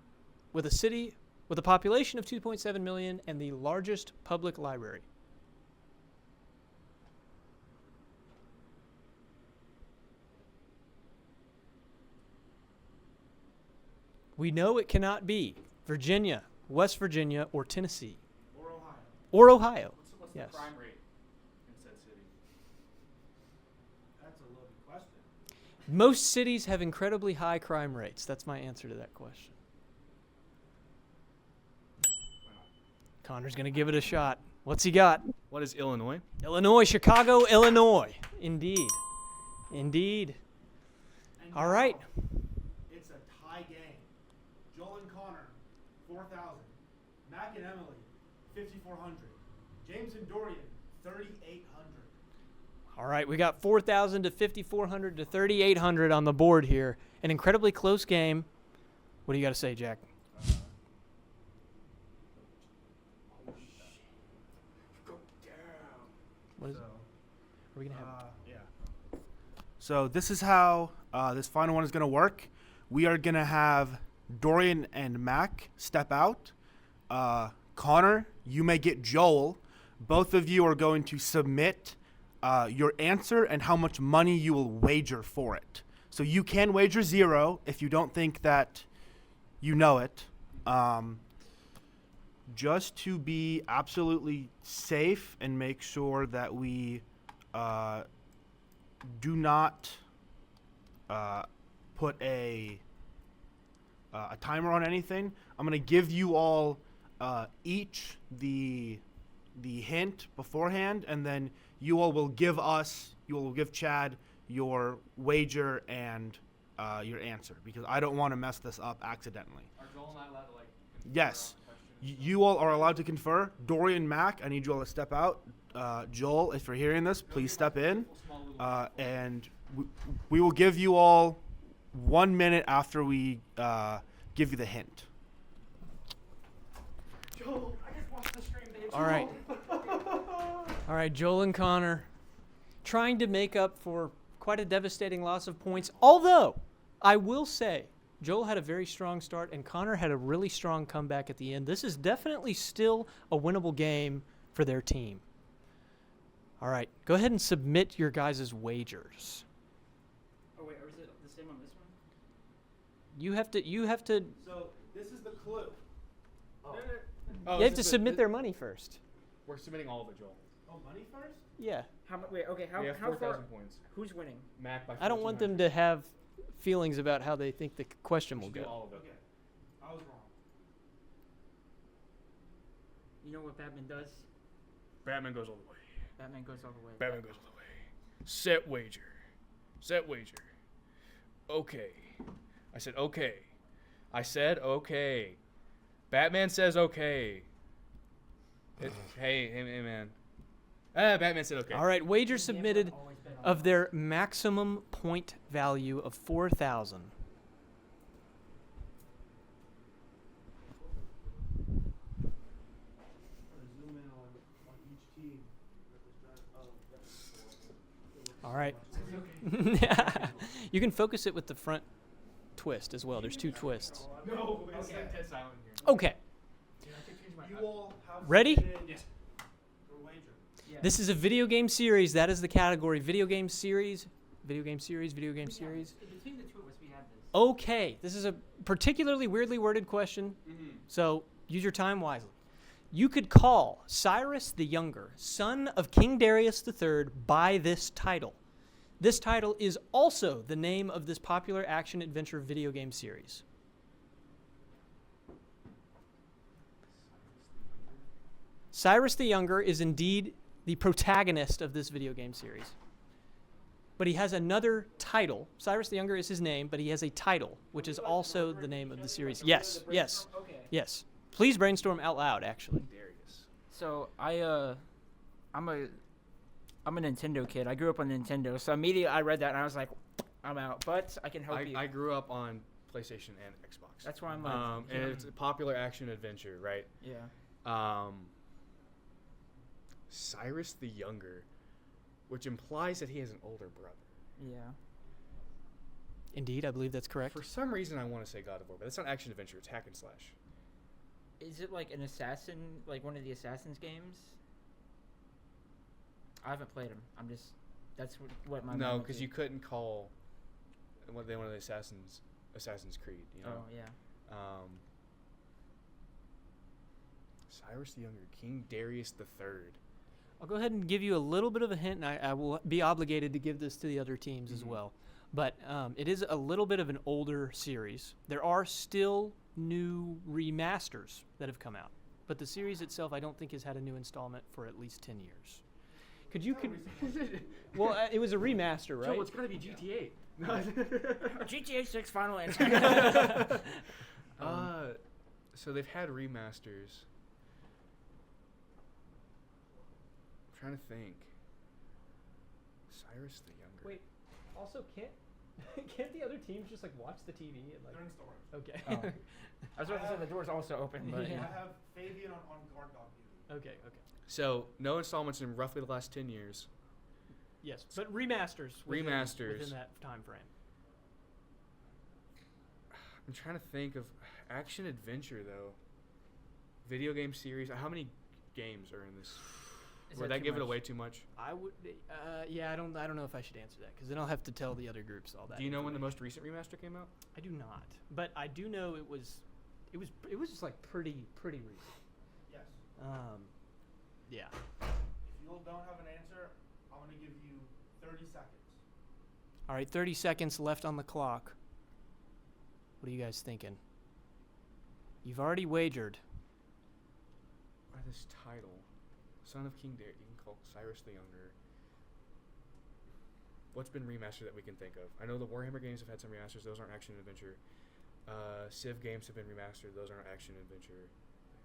with a city with a population of 2.7 million and the largest public library. We know it cannot be Virginia, West Virginia, or Tennessee. Or Ohio. What's Yes. the crime rate in said city? That's a loaded question. Most cities have incredibly high crime rates. That's my answer to that question. Connor's going to give it a shot. What's he got? What is Illinois? Illinois, Chicago, Illinois. Indeed. And All now, right. It's a tie game. Joel and Connor, 4,000. Mac and Emmalee, 5,400. James and Dorian, 3,800. All right, we got 4,000 to 5,400 to 3,800 on the board here. An incredibly close game. What do you got to say, Jack? What is it? Are we going to have? Yeah. So this is how this final one is going to work. We are going to have Dorian and Mac step out. Connor, you may get Joel. Both of you are going to submit your answer and how much money you will wager for it. So you can wager 0 if you don't think that you know it. Just to be absolutely safe and make sure that we do not put a timer on anything. I'm going to give you all each the hint beforehand, and then you all will give Chad your wager and your answer, because I don't want to mess this up accidentally. Are Joel and I allowed to Yes. You all are allowed to confer. Dorian, Mac, I need you all to step out. Joel, if you're hearing this, please step in, and we will give you all 1 minute after we give you the hint. Joel, I just watched the stream, babe. All right. All right, Joel and Connor trying to make up for quite a devastating loss of points. Although, I will say, Joel had a very strong start and Connor had a really strong comeback at the end. This is definitely still a winnable game for their team. All right, go ahead and submit your guys' wagers. Oh wait, or is it the same on this one? You have to So this is the clue. Oh, you have to submit their money first. We're submitting all of it, Joel. Oh, money first? Yeah. How much? Wait, okay. We have How far? 4,000 points. Who's winning? Mac by I don't want 1,400. them to have feelings about how they think the question We will should do go. all of it. Okay. I was wrong. You know what Batman does? Batman goes all the way. Batman goes all the way. Batman goes all the way. Set wager. Set wager. Okay. I said okay. I said okay. Batman says okay. Hey, man. Batman said okay. All right, wager Gambler submitted always bet on of their maximum point value of 4,000. Zoom in on each team. All right. You can focus it with the front twist as well. There's two twists. No, it's dead silent here. Okay. You all have Ready? submitted Yes. your wager. Yeah. This is a video game series. That is the category. Video game series. Video game series. Video game series. Between the two of us, we have this. Okay. This is a particularly weirdly worded question. So use your time wisely. You could call Cyrus the Younger, son of King Darius III, by this title. This title is also the name of this popular action-adventure video game series. Cyrus the Younger is indeed the protagonist of this video game series. But he has another title. Cyrus the Younger is his name, but he has a title, which is also the name of the series. Yes, yes, Okay. yes. Please brainstorm out loud, actually. Darius. So I'm a Nintendo kid. I grew up on Nintendo, so immediately I read that and I was like, I'm out. But I can help you. I grew up on PlayStation and Xbox. That's why I'm like, And it's a popular action adventure, right? yeah. Cyrus the Younger, which implies that he has an older brother. Yeah. Indeed, I believe that's correct. For some reason, I want to say God of War, but that's not action adventure. It's hack and slash. Is it like an assassin, like one of the Assassin's games? I haven't played them. I'm just, that's what my No, mind because would you be. couldn't call one of the Assassin's Creed. You know. Oh yeah. Cyrus the Younger, King Darius III. I'll go ahead and give you a little bit of a hint, and I will be obligated to give this to the other teams as well. But it is a little bit of an older series. There are still new remasters that have come out. But the series itself, I don't think, has had a new installment for at least 10 years. Well, it was a remaster, right? Joel, it's gotta be GTA. GTA 6 Final Answer. So they've had remasters. I'm trying to think. Cyrus the Younger. Wait, also can't the other teams just like watch the TV and like? They're in storage. Okay. Oh. I was about to say the door's also open, but Yeah. yeah. I have Fabian on guard dog duty. Okay. So no installments in roughly the last 10 years. Yes, but remasters. Remasters. within that time frame. I'm trying to think of action adventure though. Video game series. How many games are in this? Is Would that that too give it much? away too much? I would. Yeah, I don't know if I should answer that because then I'll have to tell the other groups all that. Do you know when the information. most recent remaster came out? I do not, but I do know it was just like pretty recent. Yes. Yeah. If you all don't have an answer, I'm going to give you 30 seconds. All right, 30 seconds left on the clock. What are you guys thinking? You've already wagered. By this title, Son of King Darius. You can call Cyrus the Younger. What's been remastered that we can think of? I know the Warhammer games have had some remasters. Those aren't action adventure. Civ games have been remastered. Those aren't action adventure.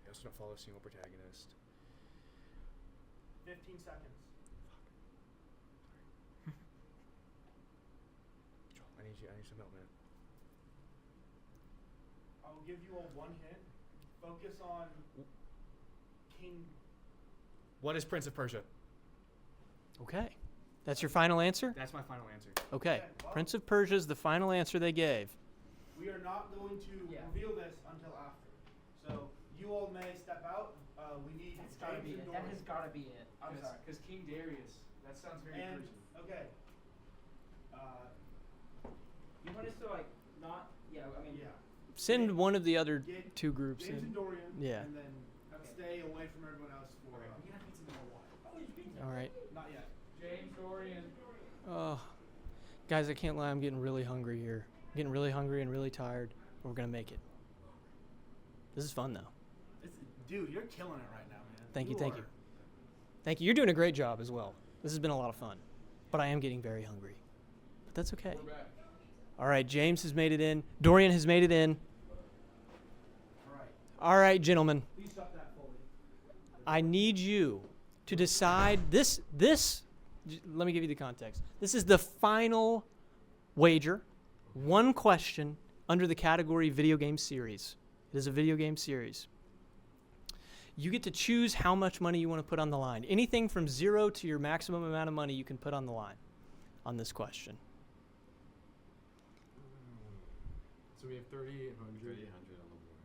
They also don't follow a single protagonist. 15 seconds. I need some help, man. I'll give you one hint. Focus on King. What is Prince of Persia? Okay. That's your final answer? That's my final answer. Okay. Okay, well- Prince of Persia is the final answer they gave. We are not going to reveal this until after. So you all may step out. We need That's gotta James be and it. Dorian. That has gotta be it. I'm sorry. Because King Darius. That sounds very And okay. You want us to like not? Yeah, I mean. Yeah. Send one of the other Get two groups James and in. Dorian. Yeah. And then Okay. stay away from everyone else for. We gotta need some more water. All right. Not yet. James Dorian. Oh, guys, I can't lie. I'm getting really hungry here. I'm getting really hungry and really tired. But we're gonna make it. This is fun though. Dude, you're killing it right now, man. Thank you. Thank you. Thank you. You're doing a great job as well. This has been a lot of fun. But I am getting very hungry. But that's okay. We're back. All right, James has made it in. Dorian has made it in. All right. All right, gentlemen. Please stop that fully. I need you to decide this. Let me give you the context. This is the final wager. One question under the category video game series. It is a video game series. You get to choose how much money you want to put on the line. Anything from 0 to your maximum amount of money you can put on the line on this question. So we have 3,800. 3,800 on the board.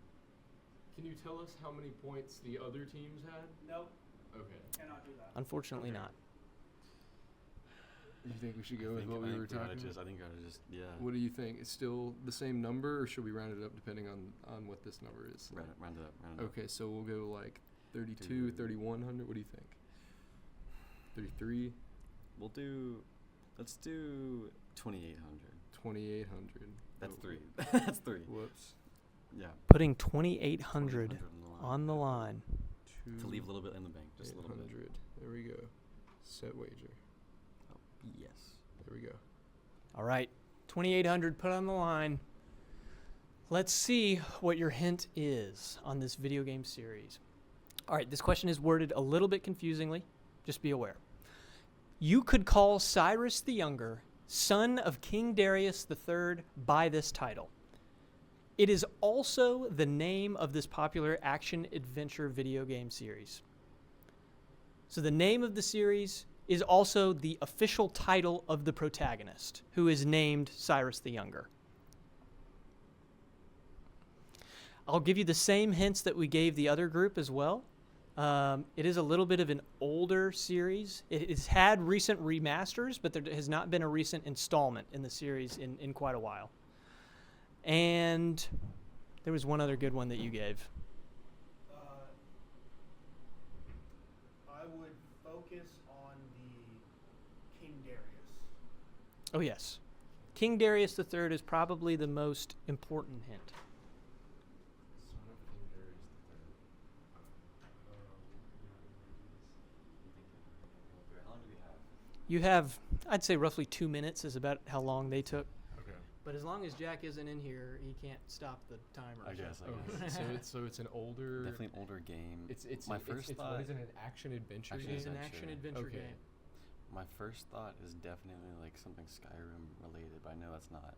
Can you tell us how many points the other teams had? Nope. Okay. Cannot do that. Unfortunately not. You think we should I go with think- what I we think were talking gotta about? I think I gotta just, yeah. What do you think? It's still the same number, or should we round it up depending on what this number is? Round it up. Okay, so we'll go like 32, Two. 3,100. What do you think? 33, Let's do 2,800. 2,800. That's Oh, 3. That's 3. Whoops. Yeah. Putting 2,800 on the line. To leave a little bit in the bank, just a little bit. 800. There we go. Set wager. Oh, yes. There we go. All right, 2,800 put on the line. Let's see what your hint is on this video game series. All right, this question is worded a little bit confusingly. Just be aware. You could call Cyrus the Younger, son of King Darius III, by this title. It is also the name of this popular action-adventure video game series. So the name of the series is also the official title of the protagonist, who is named Cyrus the Younger. I'll give you the same hints that we gave the other group as well. It is a little bit of an older series. It has had recent remasters, but there has not been a recent installment in the series in quite a while. And there was one other good one that you gave. I would focus on the King Darius. Oh, yes. King Darius III is probably the most important hint. How long do we have? You have, I'd say roughly 2 minutes is about how long they took. Okay. But as long as Jack isn't in here, he can't stop the timer. I guess. Okay. so it's an older. Definitely an older game. It's my it's, first it's, thought. what is it, an action adventure Action It is game? an adventure. action-adventure Okay. game. My first thought is definitely like something Skyrim related, but I know that's not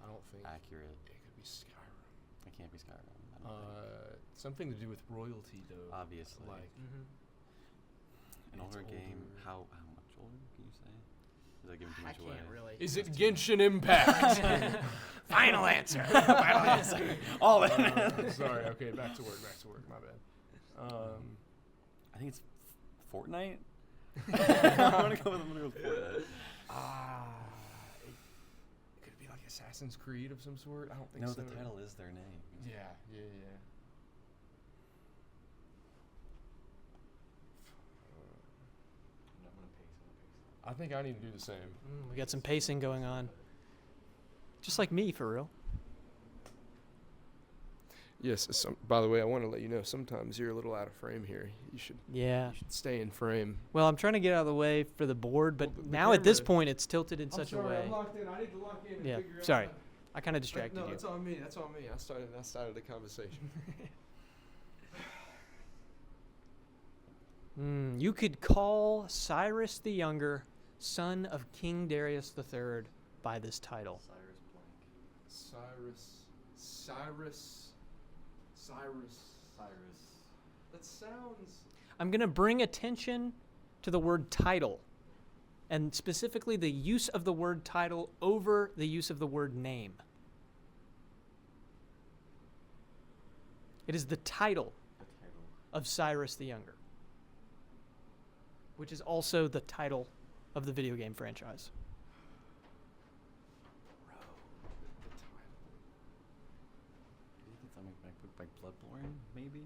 I don't think accurate. it could be Skyrim. It can't be Skyrim. I don't think. Something to do with royalty, though. Obviously. Like An it's older game. older. How much older can you say? Is that giving too I much away? can't really. is it Genshin Impact? Final answer. Final answer. All in. Sorry. Okay, back to work. My bad. I think it's Fortnite. I'm gonna go with Fortnite. It could be like Assassin's Creed of some sort. I don't think No, so. the title is their name. Yeah. I'm gonna pace. I think I need to do the same. We got some pacing going on. Just like me, for real. Yes. By the way, I want to let you know sometimes you're a little out of frame here. You should Yeah. stay in frame. Well, I'm trying to get out of the way for the board, but Well, the now at this camera- point, it's tilted in such a way. I'm locked in. I need to lock in and Yeah, figure out sorry. how- I kind of distracted no, you. it's on me. That's on me. I started the conversation. You could call Cyrus the Younger, son of King Darius III, by this title. Cyrus. That sounds. I'm going to bring attention to the word title, and specifically the use of the word title over the use of the word name. It is the title of Cyrus the Younger, which is also the title of the video game franchise. Do you think something like Bloodborne, maybe?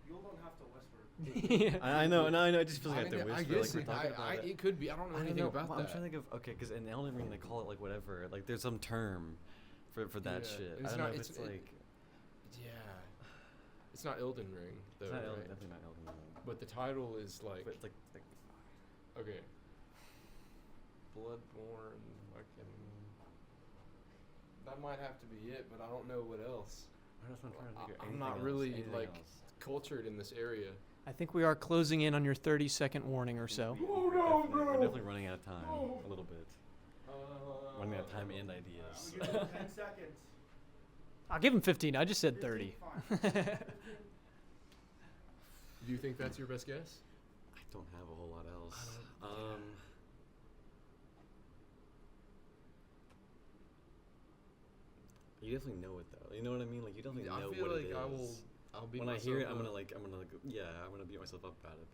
You don't have to whisper. I know. It just feels like I have to whisper. I guess like we're talking about it. it could be. I don't know anything about Well, that. I'm trying to think of because in Elden Ring they call it like whatever. Like there's some term for that Yeah, shit. it's I don't not- know if it's- it's it- like. Yeah. It's not Elden Ring, though, It's not right? definitely not Elden Ring. But the title is like. But it's like Okay. Bloodborne, fucking. That might have to be it, but I don't know what else. that's what I'm trying to think of. I'm Anything not else, really anything like else. cultured in this area. I think we are closing in on your 30-second warning or so. We're definitely running out of time a little bit. Running out of time and ideas. 10 seconds. I'll give him 15. I just said 30. Do you think that's your best guess? I don't have a whole lot else. You definitely know it though. You know what I mean? Like you definitely know I feel what like it is. I'll beat When I myself hear it, I'm up. gonna beat myself up about it.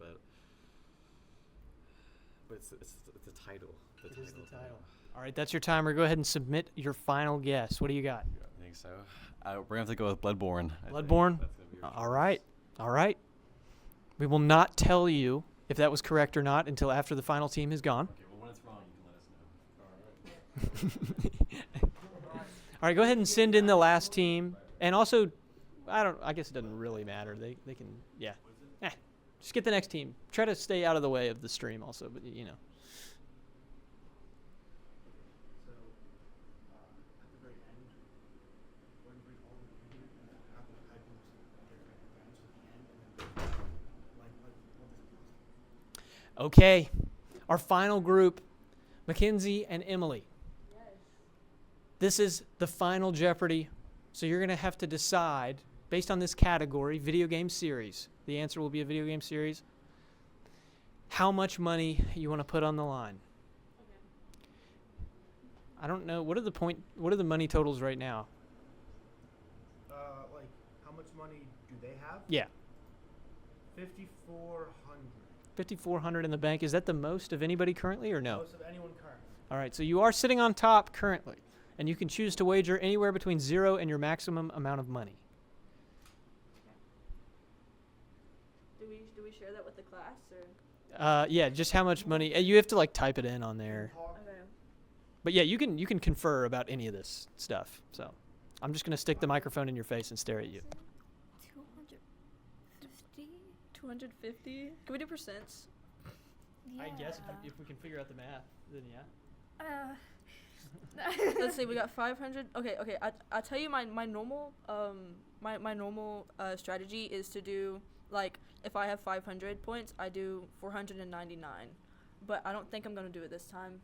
But it's the title. It is the title. All right, that's your timer. Go ahead and submit your final guess. What do you got? I think so. We're gonna have to go with Bloodborne. I think. Bloodborne? That's gonna be our All choice. right. All right. We will not tell you if that was correct or not until after the final team has gone. Okay. Well, when it's wrong, you can let us know. All right, go ahead and send in the last team. And also, I guess it doesn't really matter. They can, yeah. Just get the next team. Try to stay out of the way of the stream also, but you know. So, at the very end, we're going to bring all the people and have them type in some different events at the end, and then like what this Okay. Our final group, Makenzie and Emmalee. This is the final Jeopardy. So you're going to have to decide, based on this category, video game series. The answer will be a video game series. How much money you want to put on the line. I don't know. What are the money totals right now? like how much money do they have? Yeah. 5,400. 5,400 in the bank. Is that the most of anybody currently or no? Most of anyone currently. All right. So you are sitting on top currently. And you can choose to wager anywhere between 0 and your maximum amount of money. Do we share that with the class or? Yeah, just how much money. You have to like type it in on there. Okay. But yeah, you can confer about any of this stuff. So I'm just gonna stick the microphone in your face and stare at you. 250. 250. Can we do percents? I guess if we can figure out the math, then yeah. Let's see. We got 500. Okay. I'll tell you my normal my normal strategy is to do like if I have 500 points, I do 499. But I don't think I'm gonna do it this time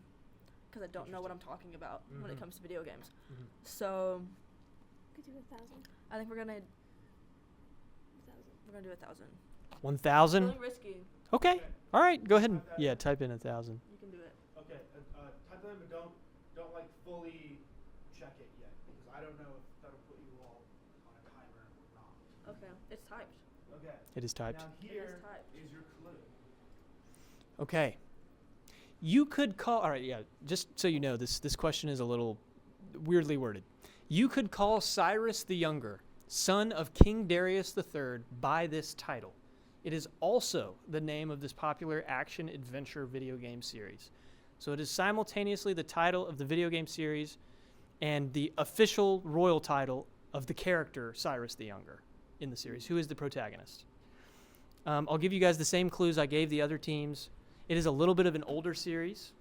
because I don't know what I'm talking about when it comes to video games. Mhm. So Could do 1,000. I think we're gonna 1,000. do 1,000. 1,000. Really risky. Okay. All right. Go ahead and type in 1,000. You can do it. Okay, type them, but don't like fully check it yet because I don't know if that'll put you all on a timer or not. Okay. It's typed. Okay. It is typed. Now It here is typed. is your clue. Okay. You could call. All right. Yeah. Just so you know, this question is a little weirdly worded. You could call Cyrus the Younger, son of King Darius III, by this title. It is also the name of this popular action-adventure video game series. So it is simultaneously the title of the video game series and the official royal title of the character Cyrus the Younger in the series, who is the protagonist. I'll give you guys the same clues I gave the other teams. It is a little bit of an older series.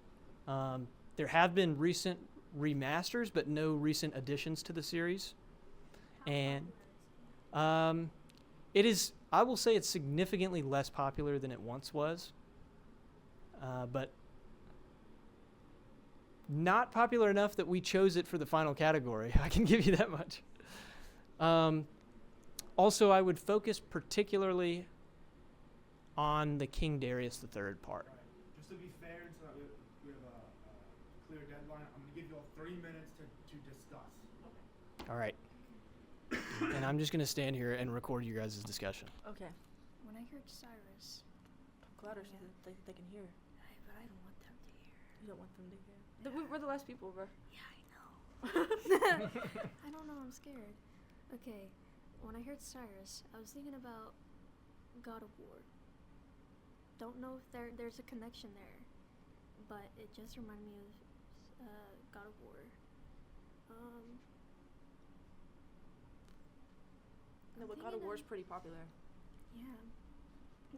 There have been recent remasters, but no recent additions to the series. And it is I will say it's significantly less popular than it once was, but not popular enough that we chose it for the final category. I can give you that much. Also, I would focus particularly on the King Darius III part. Right. Just to be fair, and so that we have a clear deadline, I'm going to give you all 3 minutes to discuss. All right. And I'm just going to stand here and record you guys' discussion. Okay. When I heard Cyrus, I'm glad so they can hear. but I don't want them to hear. You don't want them to hear. We're the last people, bro. Yeah, I know. I don't know. I'm scared. Okay. When I heard Cyrus, I was thinking about God of War. Don't know if there's a connection there, but it just reminded me of God of War. No, but God of War is pretty popular. Yeah,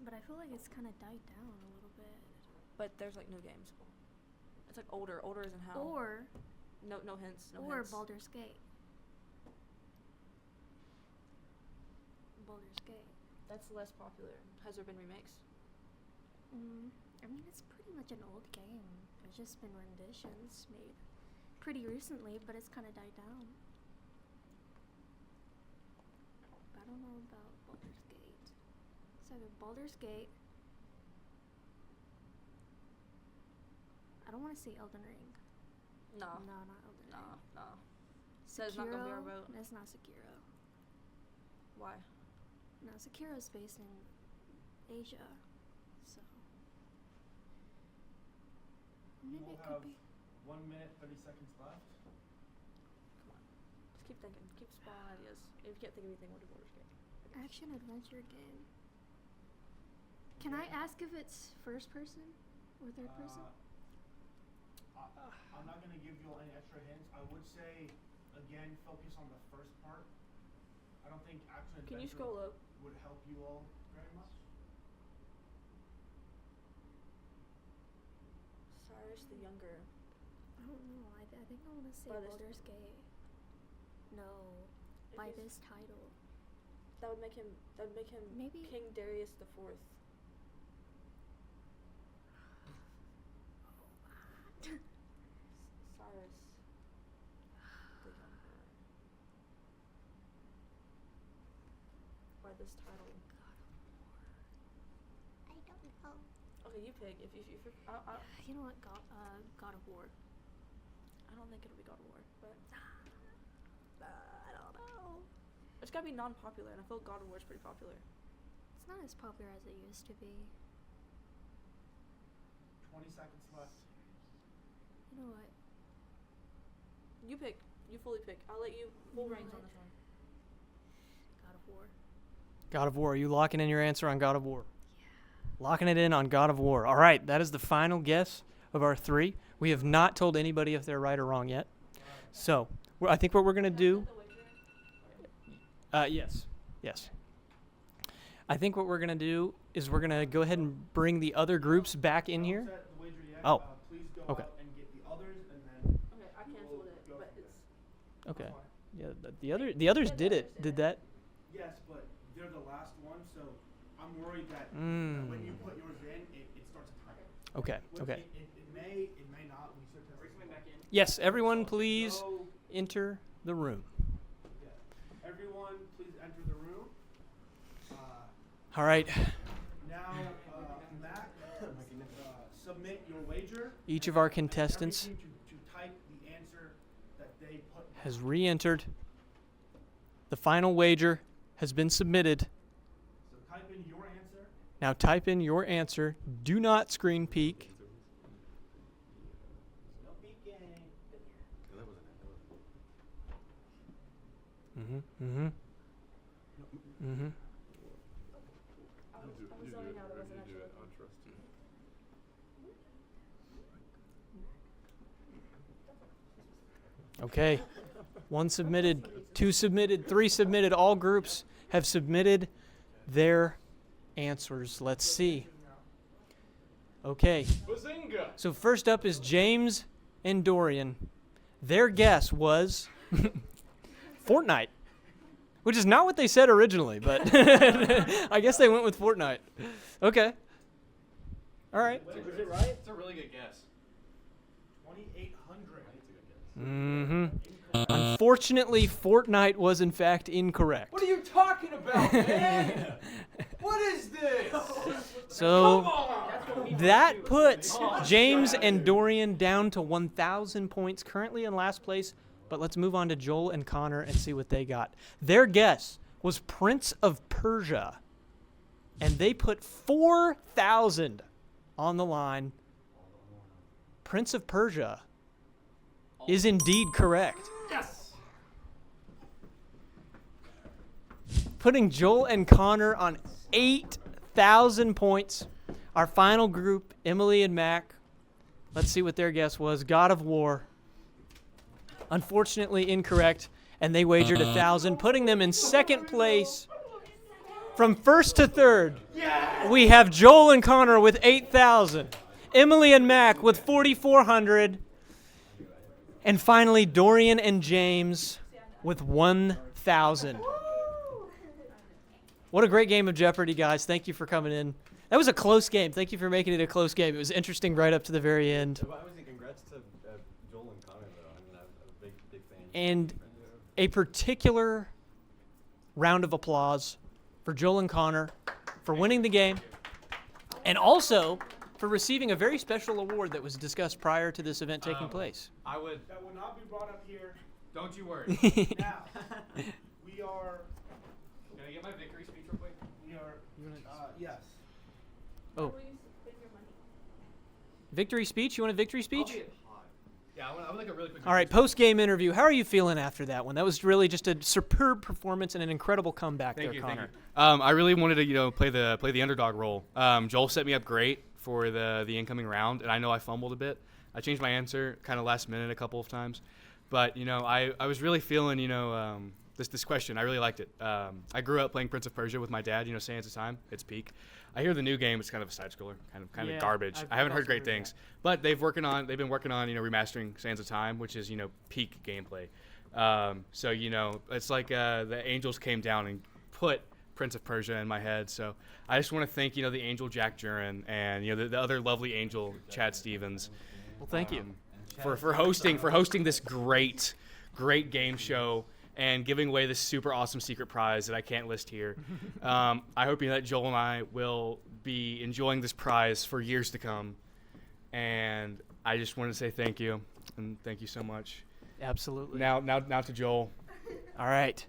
but I feel like it's kind of died down a little bit. But there's like new games. It's like older isn't how. Or no hints. No or hints. Baldur's Gate. Baldur's Gate. That's less popular. Has there been remakes? I mean, it's pretty much an old game. There's just been renditions made pretty recently, but it's kind of died down. I don't know about Baldur's Gate. So I have Baldur's Gate. I don't want to say Elden Ring. No. No, not Elden Ring. No. Says not gonna be our vote. That's not Sekiro. Why? No, Sekiro's based in Asia, so maybe We'll it could have be. 1 minute, 30 seconds left. Come on. Just keep thinking. Keep spawning ideas. If you can't think of anything, we'll do Baldur's Gate. Action adventure game. Can I ask if it's first person or third person? I'm not going to give you all any extra hints. I would say, again, focus on the first part. I don't think action Can you adventure scroll up? would help you all very much. Cyrus the Younger. I don't know. I think I want to say By this- Baldur's Gate. No, by It is- this title. That would make him. Maybe- King Darius the Fourth. Cyrus the Younger. By this title. I don't know. Okay, you pick. If you're, You know what? God of War. I don't think it'll be God of War, but I don't know. It's gotta be non-popular, and I feel God of War is pretty popular. It's not as popular as it used to be. 20 seconds left. You know what? You pick. You fully pick. I'll let you full You know reins on what? this one. God of War. God of War. Are you locking in your answer on God of War? Locking it in on God of War. All right, that is the final guess of our three. We have not told anybody if they're right or wrong yet. So, I think what we're going to do... Yes. I think what we're going to do is we're going to go ahead and bring the other groups back in here. Set the wager yet. Oh. Please go Okay. out and get the others, and then Okay, I canceled it, go but from it's. Okay. there. Yeah, the others did it. Did that? Yes, but they're the last one, so I'm worried that when you put yours in, it starts a timer. Okay. Which Okay. It may not when you start testing. back in. Yes, everyone please So, enter the room. yeah. Everyone, please enter the room. All right. Now, Mac, submit your wager. Each of and our I need contestants everything to type the answer that they put down. has re-entered. The final wager has been submitted. So type in your answer. Now type in your answer. Do not screen peek. No peeking. I was zoning out. It wasn't actually. Okay. One submitted, two submitted, three submitted. All groups have submitted their answers. Let's see. Okay. Bazinga! So first up is James and Dorian. Their guess was Fortnite. which is not what they said originally, but I guess they went with Fortnite. Okay. All right. Was it right? It's a really good guess. 2,800. Unfortunately, Fortnite was in fact incorrect. What are you talking about, man? What is this? So that puts James and Dorian down to 1,000 points, currently in last place. But let's move on to Joel and Connor and see what they got. Their guess was Prince of Persia, and they put 4,000 on the line. Prince of Persia is indeed correct. Yes. Putting Joel and Connor on 8,000 points. Our final group, Emmalee and Mac. Let's see what their guess was. God of War. Unfortunately incorrect, and they wagered 1,000, putting them in second place. From first to third, we have Joel and Connor with 8,000, Emmalee and Mac with 4,400, and finally Dorian and James with 1,000. What a great game of Jeopardy, guys. Thank you for coming in. That was a close game. Thank you for making it a close game. It was interesting right up to the very end. Congrats to Joel and Connor, though. I mean, I'm a big fan. And a particular round of applause for Joel and Connor for winning the game, and also for receiving a very special award that was discussed prior to this event taking place. I would. That will not be brought up here. Don't you worry. Now, we are. Can I get my victory speech real quick? We are. Yes. Oh. Victory speech? You want a victory speech? Yeah, I would like a really quick. All right, post-game interview. How are you feeling after that one? That was really just a superb performance and an incredible comeback there, Connor. I really wanted to, play the underdog role. Joel set me up great for the incoming round, and I know I fumbled a bit. I changed my answer kind of last minute a couple of times, but I was really feeling this question. I really liked it. I grew up playing Prince of Persia with my dad. Sands of Time. It's peak. I hear the new game is kind of a side scroller, kind of garbage. I haven't heard great things, but they've been working on remastering Sands of Time, which is peak gameplay. So it's like the angels came down and put Prince of Persia in my head. So I just want to thank the angel Jack Jurin and the other lovely angel Chad Stevens. Well, thank you for hosting this great game show and giving away this super awesome secret prize that I can't list here. I hope that Joel and I will be enjoying this prize for years to come. And I just want to say thank you, and thank you so much. Absolutely. Now to Joel. All right.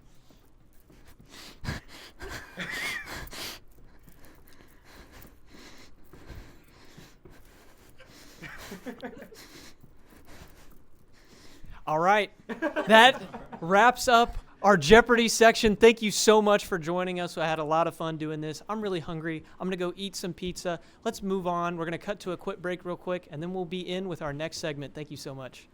All right. That wraps up our Jeopardy section. Thank you so much for joining us. I had a lot of fun doing this. I'm really hungry. I'm going to go eat some pizza. Let's move on. We're going to cut to a quick break real quick, and then we'll be in with our next segment. Thank you so much.